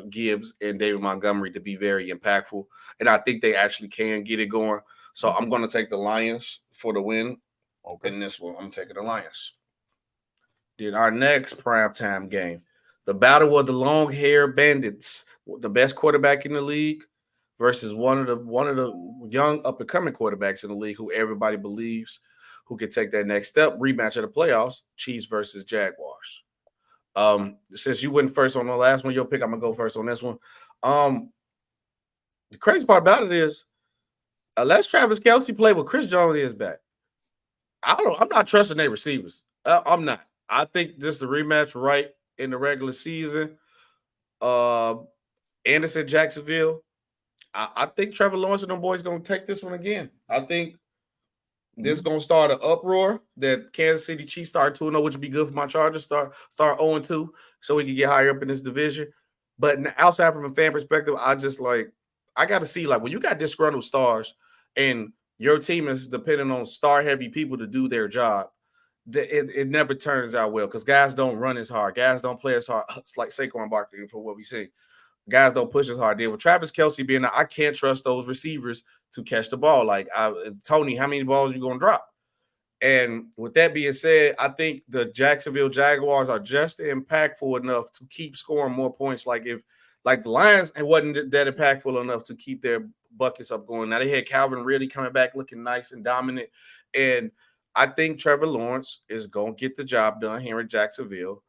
Gibbs and David Montgomery to be very impactful? And I think they actually can get it going. So I'm going to take the Lions for the win. Okay. In this one, I'm taking the Lions. Then our next primetime game, the battle of the long-hair bandits, the best quarterback in the league versus one of the young up-and-coming quarterbacks in the league who everybody believes who can take that next step. Rematch of the playoffs, Chiefs versus Jaguars. Since you went first on the last one, your pick, I'm gonna go first on this one. The crazy part about it is, unless Travis Kelce play with Chris Jones is back, I'm not trusting their receivers. I'm not. I think this is the rematch right in the regular season. Anderson, Jacksonville. I think Trevor Lawrence and them boys gonna take this one again. I think this is going to start an uproar that Kansas City Chiefs start 2-0, which would be good for my Chargers, start 0-2 so we can get higher up in this division. But outside from a fan perspective, I got to see, like, when you got disgruntled stars and your team is depending on star-heavy people to do their job, it never turns out well because guys don't run as hard. Guys don't play as hard. It's like Saquon Barkley for what we see. Guys don't push as hard. With Travis Kelce being there, I can't trust those receivers to catch the ball. Like, Tony, how many balls are you going to drop? And with that being said, I think the Jacksonville Jaguars are just impactful enough to keep scoring more points. Like the Lions, it wasn't that impactful enough to keep their buckets up going. Now they had Calvin Ridley coming back looking nice and dominant. And I think Trevor Lawrence is going to get the job done here in Jacksonville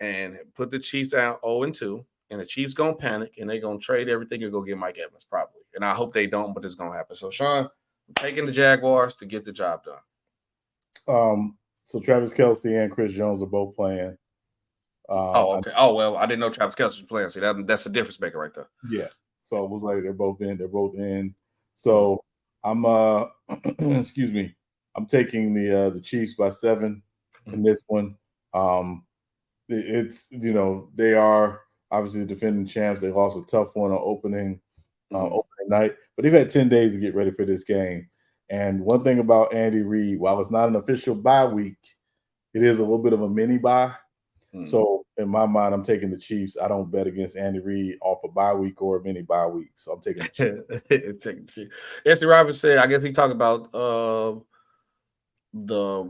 and put the Chiefs down 0-2. And the Chiefs going to panic, and they're going to trade everything and go get Mike Evans, probably. And I hope they don't, but it's going to happen. So, Sean, I'm taking the Jaguars to get the job done. So Travis Kelce and Chris Jones are both playing. Okay. Well, I didn't know Travis Kelce was playing. See, that's a difference maker right there. Yeah. So it was like they're both in. So I'm excuse me. I'm taking the Chiefs by 7 in this one. It's they are obviously the defending champs. They lost a tough one on opening night, but they've had 10 days to get ready for this game. And one thing about Andy Reid, while it's not an official bye week, it is a little bit of a mini bye. So in my mind, I'm taking the Chiefs. I don't bet against Andy Reid off a bye week or a mini bye week. So I'm taking the Chiefs. Anthony Roberts said, I guess he talked about the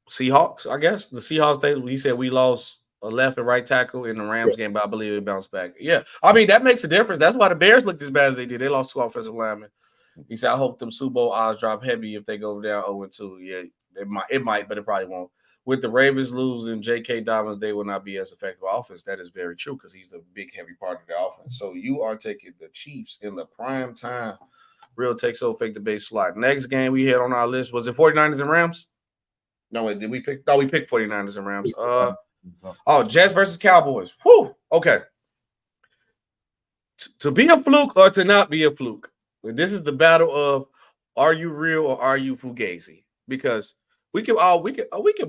Seahawks, I guess. The Seahawks, he said we lost a left and right tackle in the Rams game, but I believe it bounced back. Yeah. I mean, that makes a difference. That's why the Bears looked as bad as they did. They lost 2 offensive linemen. He said, I hope them Super Bowl odds drop heavy if they go down 0-2. Yeah, it might, but it probably won't. With the Ravens losing J.K. Dobbins, they will not be as effective offense. That is very true because he's a big, heavy part of the offense. So you are taking the Chiefs in the prime time. Real Take So Fake Debate slot. Next game we had on our list, was it 49ers and Rams? No, wait, did we pick? No, we picked 49ers and Rams. Jets versus Cowboys. Whew. Okay. To be a fluke or to not be a fluke. This is the battle of, are you real or are you fugazi? Because we can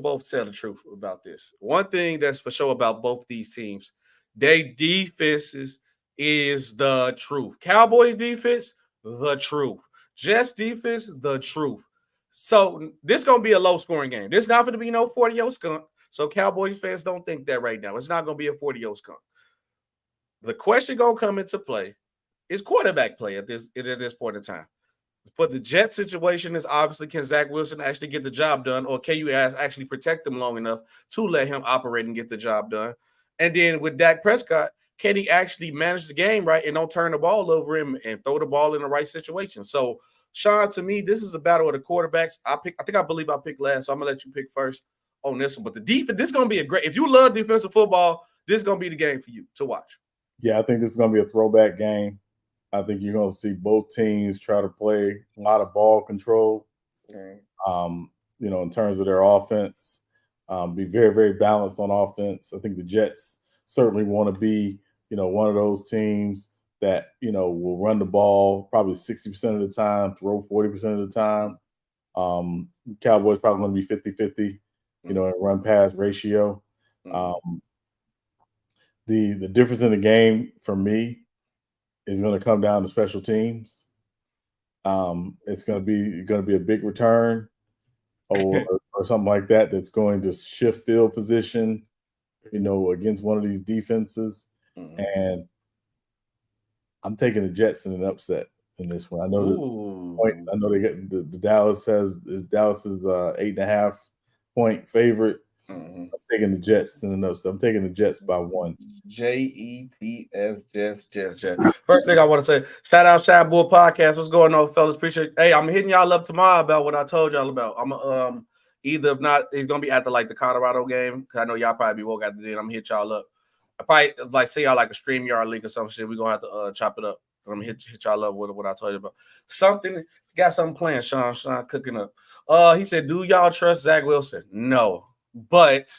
both tell the truth about this. One thing that's for sure about both these teams, their defenses is the truth. Cowboys defense, the truth. Jets defense, the truth. So this is going to be a low-scoring game. This is not going to be no 40-0 skunk. So Cowboys fans don't think that right now. It's not going to be a 40-0 skunk. The question going to come into play is quarterback play at this point in time. For the Jets situation is obviously, can Zach Wilson actually get the job done, or can you actually protect him long enough to let him operate and get the job done? And then with Dak Prescott, can he actually manage the game right and don't turn the ball over him and throw the ball in the right situation? So, Sean, to me, this is a battle of the quarterbacks. I believe I picked last, so I'm gonna let you pick first on this one. But the defense, this is gonna be a great. If you love defensive football, this is gonna be the game for you to watch. Yeah, I think this is gonna be a throwback game. I think you're going to see both teams try to play a lot of ball control, in terms of their offense, be very, very balanced on offense. I think the Jets certainly want to be, one of those teams that, will run the ball probably 60% of the time, throw 40% of the time. Cowboys probably going to be 50-50, in run-pass ratio. The difference in the game for me is going to come down to special teams. It's going to be a big return or something like that that's going to shift field position, against one of these defenses. Mhm. And I'm taking the Jets in an upset in this one. I know the points. I know they get the Dallas is 8.5 point favorite. Mhm. I'm taking the Jets in an upset. I'm taking the Jets by 1. Jets. First thing I want to say, shout out Shy Bull Podcast. What's going on, fellas? Appreciate it. Hey, I'm hitting y'all up tomorrow about what I told y'all about. I'm either if not, he's gonna be after like the Colorado game, because I know y'all probably be woke after then. I'm gonna hit y'all up. I probably like see y'all like a StreamYard link or some shit. We're gonna have to chop it up. I'm gonna hit y'all up with what I told you about. Got something planned, Sean cooking up. He said, do y'all trust Zach Wilson? No, but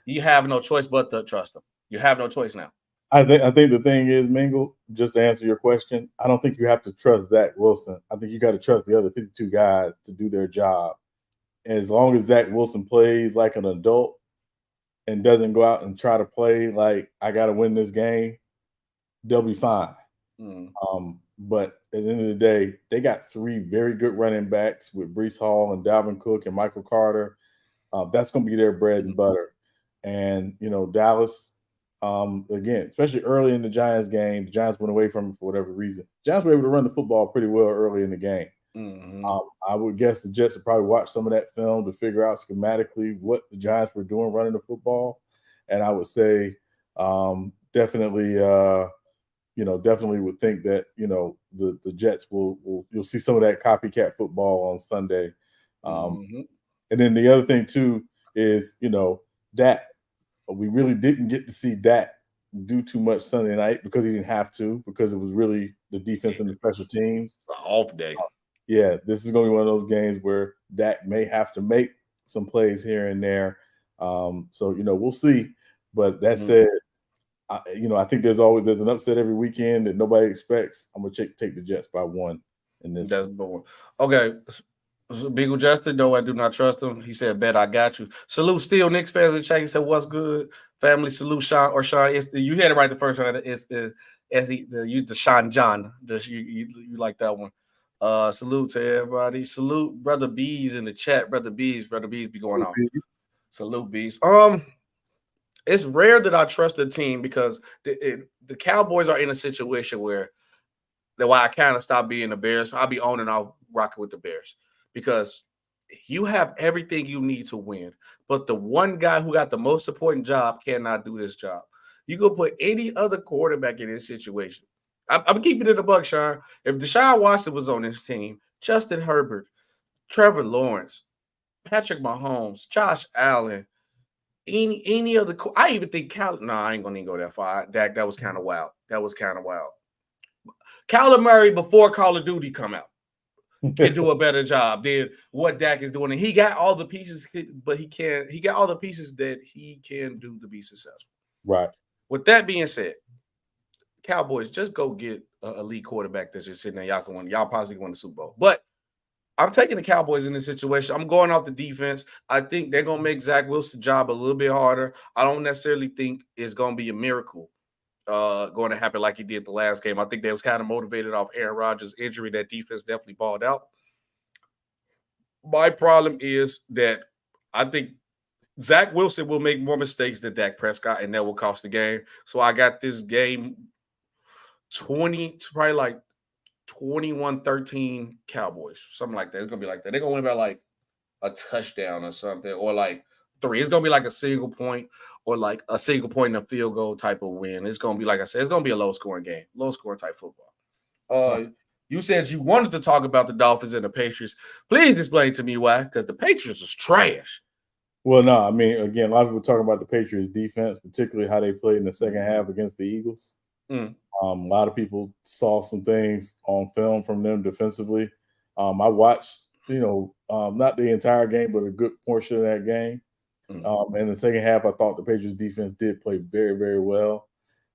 you have no choice but to trust him. You have no choice now. I think the thing is, Mingle, just to answer your question, I don't think you have to trust Zach Wilson. I think you got to trust the other 52 guys to do their job. And as long as Zach Wilson plays like an adult and doesn't go out and try to play like I got to win this game, they'll be fine. But at the end of the day, they got 3 very good running backs with Breece Hall and Dalvin Cook and Michael Carter. That's going to be their bread and butter. And, Dallas, again, especially early in the Giants game, the Giants went away from it for whatever reason. The Giants were able to run the football pretty well early in the game. I would guess the Jets would probably watch some of that film to figure out schematically what the Giants were doing running the football. And I would say definitely would think that, the Jets you'll see some of that copycat football on Sunday. And then the other thing too is, Dak, we really didn't get to see Dak do too much Sunday night because he didn't have to, because it was really the defense and the special teams. Off day. Yeah, this is going to be one of those games where Dak may have to make some plays here and there. So, we'll see. But that said, I think there's an upset every weekend that nobody expects. I'm going to take the Jets by 1 in this. That's one. Okay. Beagle Justin, no, I do not trust him. He said, bet I got you. Salute Steel Knicks fans in the chat. He said, what's good? Family salute Sean. You had it right the first time. It's the Sean John. You like that one. Salute to everybody. Salute Brother Bees in the chat. Brother Bees be going on. Salute Bees. It's rare that I trust a team because the Cowboys are in a situation where I kind of stopped being the Bears. I'll be on and off rocking with the Bears because you have everything you need to win, but the one guy who got the most important job cannot do this job. You go put any other quarterback in this situation. I'm keeping it a buck, Sean. If Deshaun Watson was on this team, Justin Herbert, Trevor Lawrence, Patrick Mahomes, Josh Allen, any other, I even think I ain't gonna even go that far. Dak, that was kind of wild. Kyler Murray before Call of Duty come out can do a better job than what Dak is doing. And he got all the pieces, but he got all the pieces that he can do to be successful. Right. With that being said, Cowboys, just go get an elite quarterback that's just sitting there. Y'all possibly win the Super Bowl. But I'm taking the Cowboys in this situation. I'm going off the defense. I think they're going to make Zach Wilson's job a little bit harder. I don't necessarily think it's going to be a miracle going to happen like he did the last game. I think they was kind of motivated off Aaron Rodgers' injury. That defense definitely balled out. My problem is that I think Zach Wilson will make more mistakes than Dak Prescott, and that will cost the game. So I got this game 21-13 Cowboys, something like that. It's going to be like that. They're going to win by like a touchdown or something, or like 3. It's going to be like a single point or like a single point and a field goal type of win. It's going to be, like I said, it's going to be a low-scoring game, low-scoring type football. You said you wanted to talk about the Dolphins and the Patriots. Please explain to me why, because the Patriots is trash. Well, no, I mean, again, a lot of people talking about the Patriots defense, particularly how they played in the second half against the Eagles. A lot of people saw some things on film from them defensively. I watched, not the entire game, but a good portion of that game. In the second half, I thought the Patriots defense did play very, very well.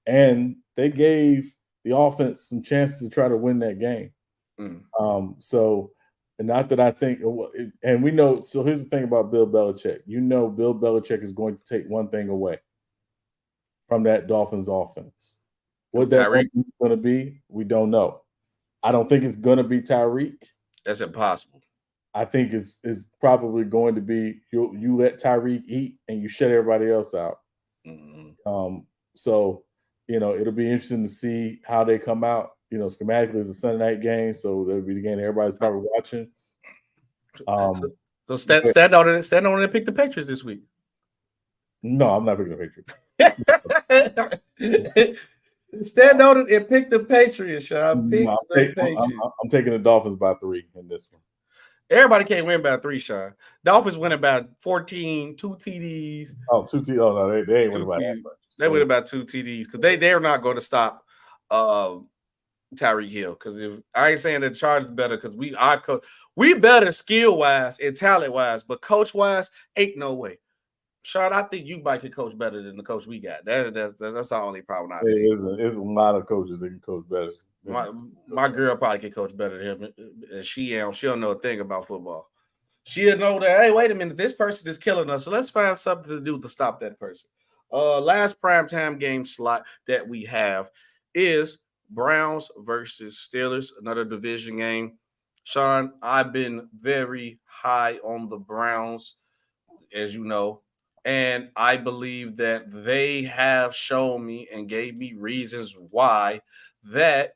And they gave the offense some chances to try to win that game. So, and not that I think, and we know, so here's the thing about Bill Belichick. Bill Belichick is going to take one thing away. from that Dolphins offense. What that is going to be, we don't know. I don't think it's going to be Tyreek. That's impossible. I think it's probably going to be you let Tyreek eat and you shut everybody else out. Mm-hmm. So, it'll be interesting to see how they come out. Schematically, it's a Sunday night game, so that'll be the game that everybody's probably watching. So stand on it and pick the Patriots this week. No, I'm not picking the Patriots. Stand on it and pick the Patriots, Sean. I'm taking the Dolphins by 3 in this one. Everybody can't win by 3, Sean. Dolphins win about 14, 2 TDs. Oh, 2 TDs. Oh, no, they ain't winning by that much. They win about 2 TDs because they're not going to stop Tyreek Hill. Because I ain't saying the Chargers better because we better skill-wise and talent-wise, but coach-wise, ain't no way. Sean, I think you might can coach better than the coach we got. That's the only problem I take. There's a lot of coaches that can coach better. My girl probably can coach better than him. And she don't know a thing about football. She'll know that, hey, wait a minute, this person is killing us. So let's find something to do to stop that person. Last primetime game slot that we have is Browns versus Steelers, another division game. Sean, I've been very high on the Browns, as you know. And I believe that they have shown me and gave me reasons why that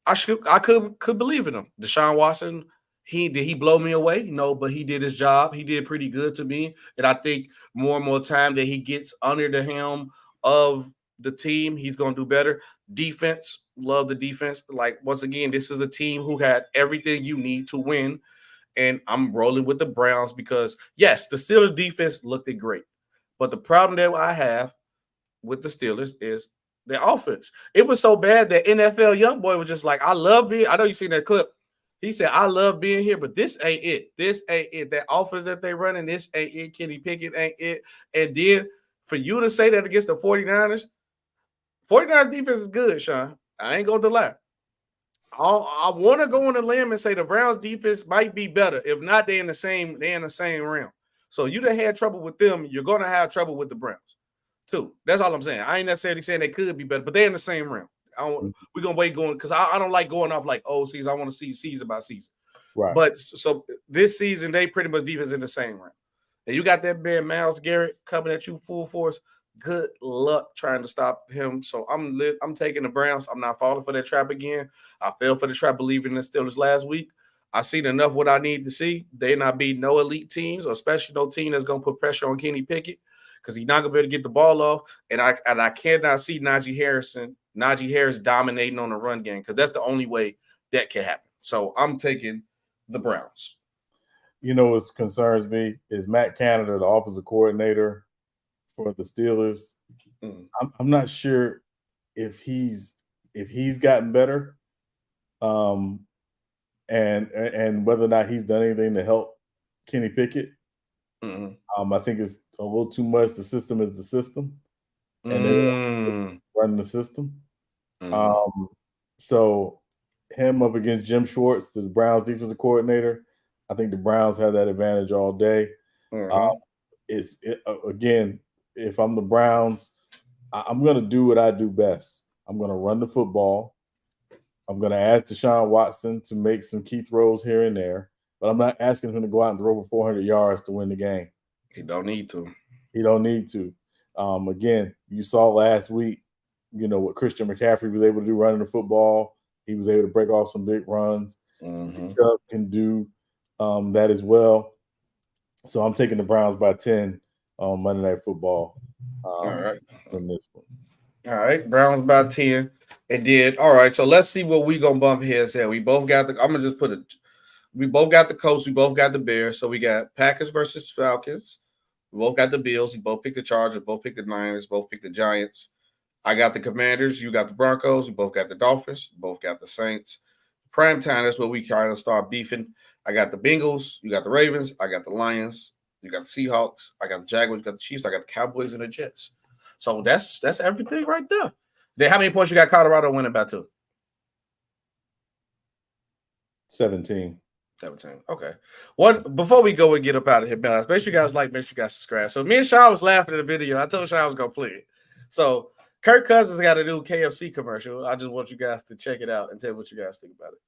I could believe in them. Deshaun Watson, did he blow me away? No, but he did his job. He did pretty good to me. And I think more and more time that he gets under the helm of the team, he's going to do better. Defense, love the defense. Like, once again, this is a team who had everything you need to win. And I'm rolling with the Browns because, yes, the Steelers' defense looked great. But the problem that I have with the Steelers is their offense. It was so bad that NFL YoungBoy was just like, I love being – I know you seen that clip. He said, I love being here, but this ain't it. This ain't it. That offense that they running, this ain't it. Kenny Pickett ain't it. And then for you to say that against the 49ers defense is good, Sean. I ain't going to lie. I want to go on the limb and say the Browns defense might be better. If not, they're in the same realm. So you done had trouble with them, you're gonna have trouble with the Browns too. That's all I'm saying. I ain't necessarily saying they could be better, but they're in the same realm. We're gonna wait going because I don't like going off like season. I want to see season by season. Right. But so this season they pretty much defense in the same realm. And you got that man Myles Garrett coming at you full force. Good luck trying to stop him. So I'm taking the Browns. I'm not falling for that trap again. I fell for the trap believing in the Steelers last week. I seen enough what I need to see. They're not beating no elite teams, or especially no team that's gonna put pressure on Kenny Pickett because he's not gonna be able to get the ball off. And I cannot see Najee Harris dominating on the run game because that's the only way that can happen. So I'm taking the Browns. You know what concerns me is Matt Canada, the offensive coordinator for the Steelers. I'm not sure if he's gotten better, and whether or not he's done anything to help Kenny Pickett. I think it's a little too much. The system is the system, and they're running the system. So him up against Jim Schwartz, the Browns defensive coordinator, I think the Browns have that advantage all day. Again, if I'm the Browns, I'm going to do what I do best. I'm going to run the football. I'm going to ask Deshaun Watson to make some key throws here and there, but I'm not asking him to go out and throw over 400 yards to win the game. He don't need to. Again, you saw last week, what Christian McCaffrey was able to do running the football. He was able to break off some big runs. Chubb can do that as well. So I'm taking the Browns by 10 on Monday Night Football. All right. In this one. All right. Browns by 10. It did. All right. So let's see what we going to bump heads at. We both got we both got the Colts. We both got the Bears. So we got Packers versus Falcons. We both got the Bills. We both picked the Chargers. Both picked the Niners. Both picked the Giants. I got the Commanders. You got the Broncos. We both got the Dolphins. Both got the Saints. Prime time, that's where we kind of start beefing. I got the Bengals. You got the Ravens. I got the Lions. You got the Seahawks. I got the Jaguars. You got the Chiefs. I got the Cowboys and the Jets. So that's everything right there. Then how many points you got Colorado winning by 2? 17. Okay. Before we go and get up out of here, man, make sure you guys subscribe. So me and Sean was laughing at the video. I told Sean I was going to play it. So Kirk Cousins got a new KFC commercial. I just want you guys to check it out and tell me what you guys think about it.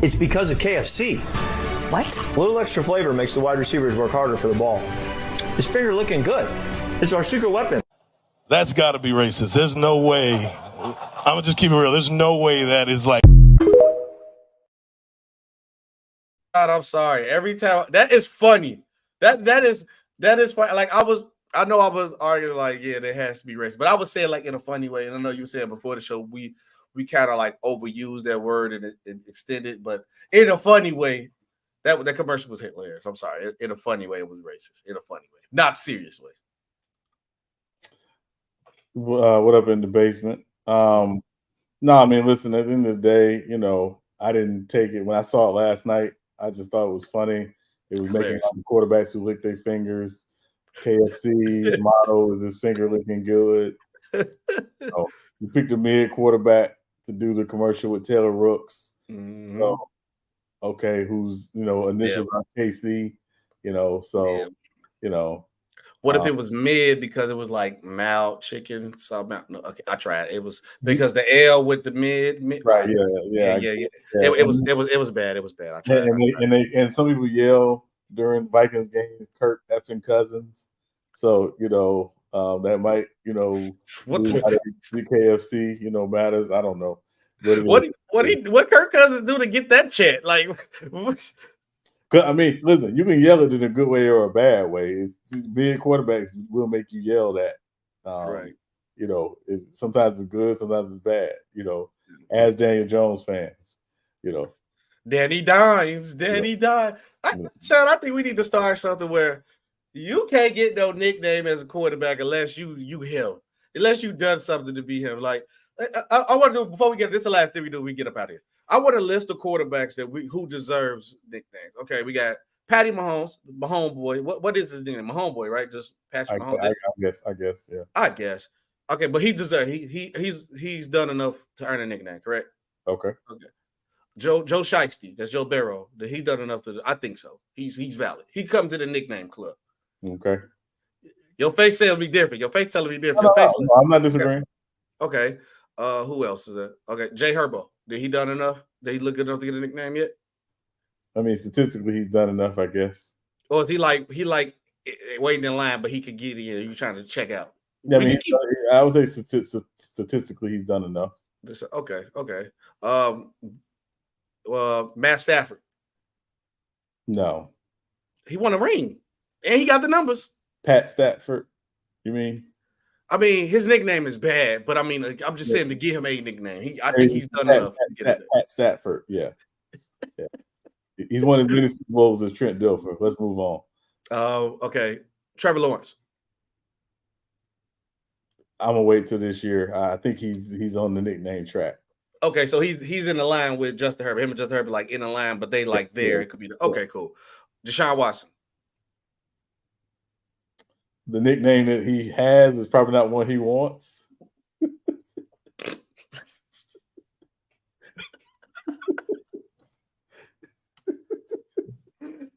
It's because of KFC. What? A little extra flavor makes the wide receivers work harder for the ball. His finger looking good. It's our secret weapon. That's got to be racist. There's no way. I'm going to just keep it real. There's no way that is like. God, I'm sorry. Every time that is funny. That is funny. Like I know I was arguing like, yeah, there has to be racist, but I was saying like in a funny way. And I know you were saying before the show we kind of like overused that word and extended, but in a funny way, that commercial was hilarious. I'm sorry. In a funny way, it was racist. In a funny way, not seriously. What up in the basement? No, I mean, listen. At the end of the day, I didn't take it when I saw it last night. I just thought it was funny. It was making the quarterbacks who lick their fingers. KFC's motto is his finger looking good. You picked a mid quarterback to do the commercial with Taylor Rooks. Mm-hmm. So, okay, who's initials on KC, What if it was mid because it was like mild chicken? No, okay, I tried. It was because the L with the mid. Right? Yeah. It was bad. It was bad. I tried. And some people yell during Vikings games, Kirk effing Cousins. So that might what KFC matters. I don't know. What Kirk Cousins do to get that chant? Like, I mean, listen, you can yell it in a good way or a bad way. Being quarterbacks will make you yell that. Right. Sometimes it's good, sometimes it's bad. As Daniel Jones fans, Danny Dimes. Sean, I think we need to start something where you can't get no nickname as a quarterback unless you him, unless you done something to be him. Like I want to do before we get this. The last thing we do, we get up out of here. I want a list of quarterbacks who deserves nicknames. Okay, we got Patty Mahomes, my homeboy. What is his name? My homeboy, right? Just Patrick Mahomes. I guess, yeah. I guess. Okay, but he deserves. He's done enough to earn a nickname, correct? Okay. Joe Shiesty, that's Joe Barrow. He done enough to. I think so. He's valid. He comes to the nickname club. Okay. Your face telling me different. Your face telling me different. No, I'm not disagreeing. Okay. Who else is that? Okay, Jay Herbo. Did he done enough? Did he look good enough to get a nickname yet? I mean, statistically, he's done enough, I guess. Or is he like waiting in line, but he could get in? You trying to check out? Yeah, I mean, I would say statistically, he's done enough. Okay. Matt Stafford. No. He won a ring, and he got the numbers. Pat Stafford, you mean? I mean, his nickname is bad, but I mean, I'm just saying to give him a nickname. I think he's done enough to get it. Pat Stafford, yeah. He's won as many Super Bowls as Trent Dilfer. Let's move on. Okay. Trevor Lawrence. I'm gonna wait till this year. I think he's on the nickname track. Okay, so he's in the line with Justin Herbert. Him and Justin Herbert like in the line, but they like there. It could be okay, cool. Deshaun Watson. The nickname that he has is probably not one he wants.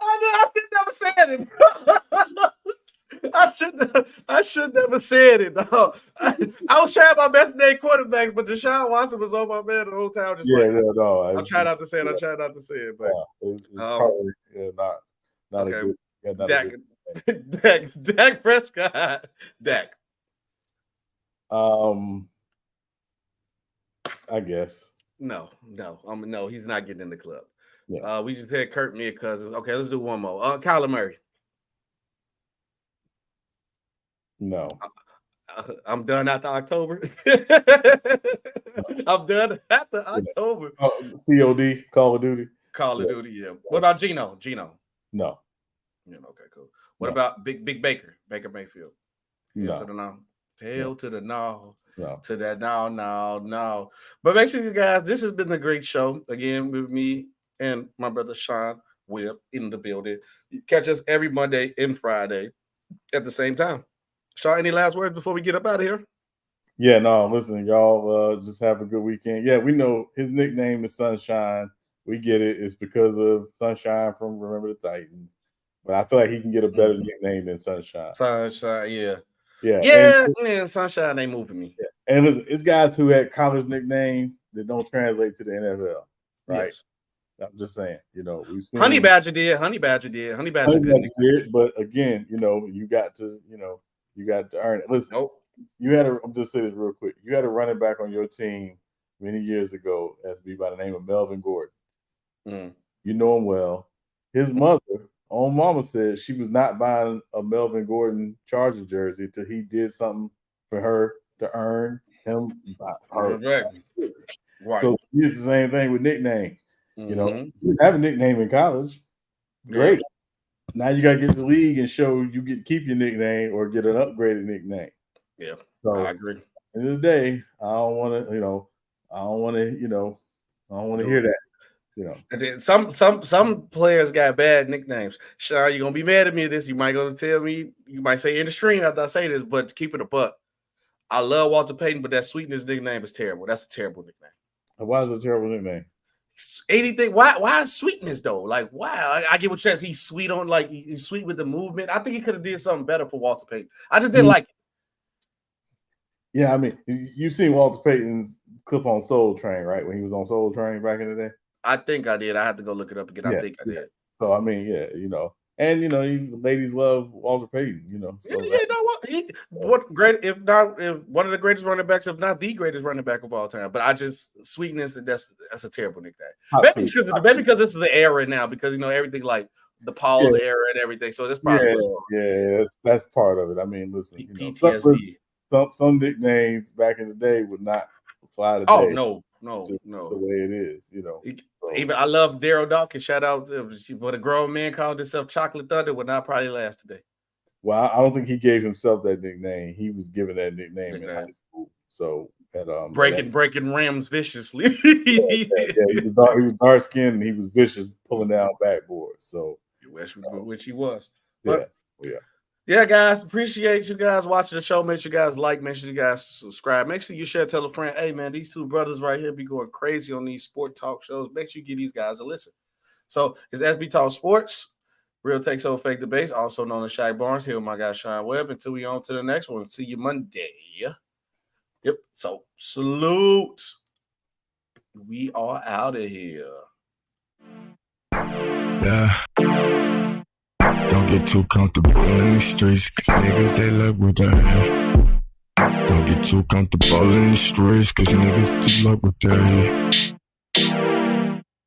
I should never said it. I should never said it. No. I was trying my best to name quarterbacks, but Deshaun Watson was on my man the whole time. I'm trying not to say it. I'm trying not to say it, but it's probably not okay. a good. Dak Prescott. Dak. I guess. No, he's not getting in the club. Yeah. We just had Kirk Mia Cousins. Okay, let's do one more. Kyler Murray. No. I'm done after October. I'm done after October. COD, Call of Duty. Call of Duty, yeah. What about Geno? No. Okay, cool. What about Big Baker? Baker Mayfield. No. To the no. Tail to the no. No. To that no. But make sure you guys, this has been a great show. Again, with me and my brother Sean Webb in the building. You catch us every Monday and Friday at the same time. Sean, any last words before we get up out of here? Yeah, no, listen, y'all just have a good weekend. Yeah, we know his nickname is Sunshine. We get it. It's because of Sunshine from Remember the Titans. But I feel like he can get a better nickname than Sunshine. Sunshine, yeah. Yeah. Yeah, Sunshine ain't moving me. Yeah. And it's guys who had college nicknames that don't translate to the NFL, right? Yes. I'm just saying, we've seen Honey Badger did. Honey Badger did. But again, you got to earn it. Listen, I'm just saying this real quick. You had a running back on your team many years ago, SB, by the name of Melvin Gordon. You know him well. His mother, own mama, said she was not buying a Melvin Gordon Charger jersey until he did something for her to earn him. Right. So it's the same thing with nicknames. You have a nickname in college, great. Now you got to get the league and show you get to keep your nickname or get an upgraded nickname. Yeah, so I agree. At the end of the day, I don't want to hear that. And then some players got bad nicknames. Sean, you're gonna be mad at me at this. You might go to tell me. You might say in the stream after I say this, but to keep it a buck, I love Walter Payton, but that Sweetness nickname is terrible. That's a terrible nickname. Why is it a terrible nickname? Anything? Why is Sweetness though? Like, why? I get what you said. He's sweet on, like he's sweet with the movement. I think he could have did something better for Walter Payton. I just didn't like it. Yeah, I mean, you've seen Walter Payton's clip on Soul Train, right? When he was on Soul Train back in the day. I think I did. I had to go look it up again. I think I did. So I mean, and the ladies love Walter Payton. So what great if one of the greatest running backs, if not the greatest running back of all time. But I just Sweetness, that's a terrible nickname. Maybe because this is the era now, because everything like the Paul's era and everything. So that's probably that's part of it. I mean, listen, PTSD. Some nicknames back in the day would not fly today. Oh no. The way it is, Even I love Daryl Dawkins. Shout out to what a grown man called himself Chocolate Thunder would not probably last today. Well, I don't think he gave himself that nickname. He was given that nickname in high school. So at breaking rams viciously. He was dark skinned and he was vicious, pulling down backboards. So which he was. But, yeah, guys, appreciate you guys watching the show. Make sure you guys like, make sure you guys subscribe. Make sure you share, tell a friend. Hey, man, these two brothers right here be going crazy on these sport talk shows. Make sure you give these guys a listen. So it's Sbtalksports, Real Takes Over Fake Debates, also known as Shaq Barnes. Here with my guy Sean Webb. Until we on to the next one. See you Monday. Yep. So salute. We are out of here. Yeah. Don't get too comfortable in the streets, cause niggas, they love with that. Don't get too comfortable in the streets, cause niggas, they love with that.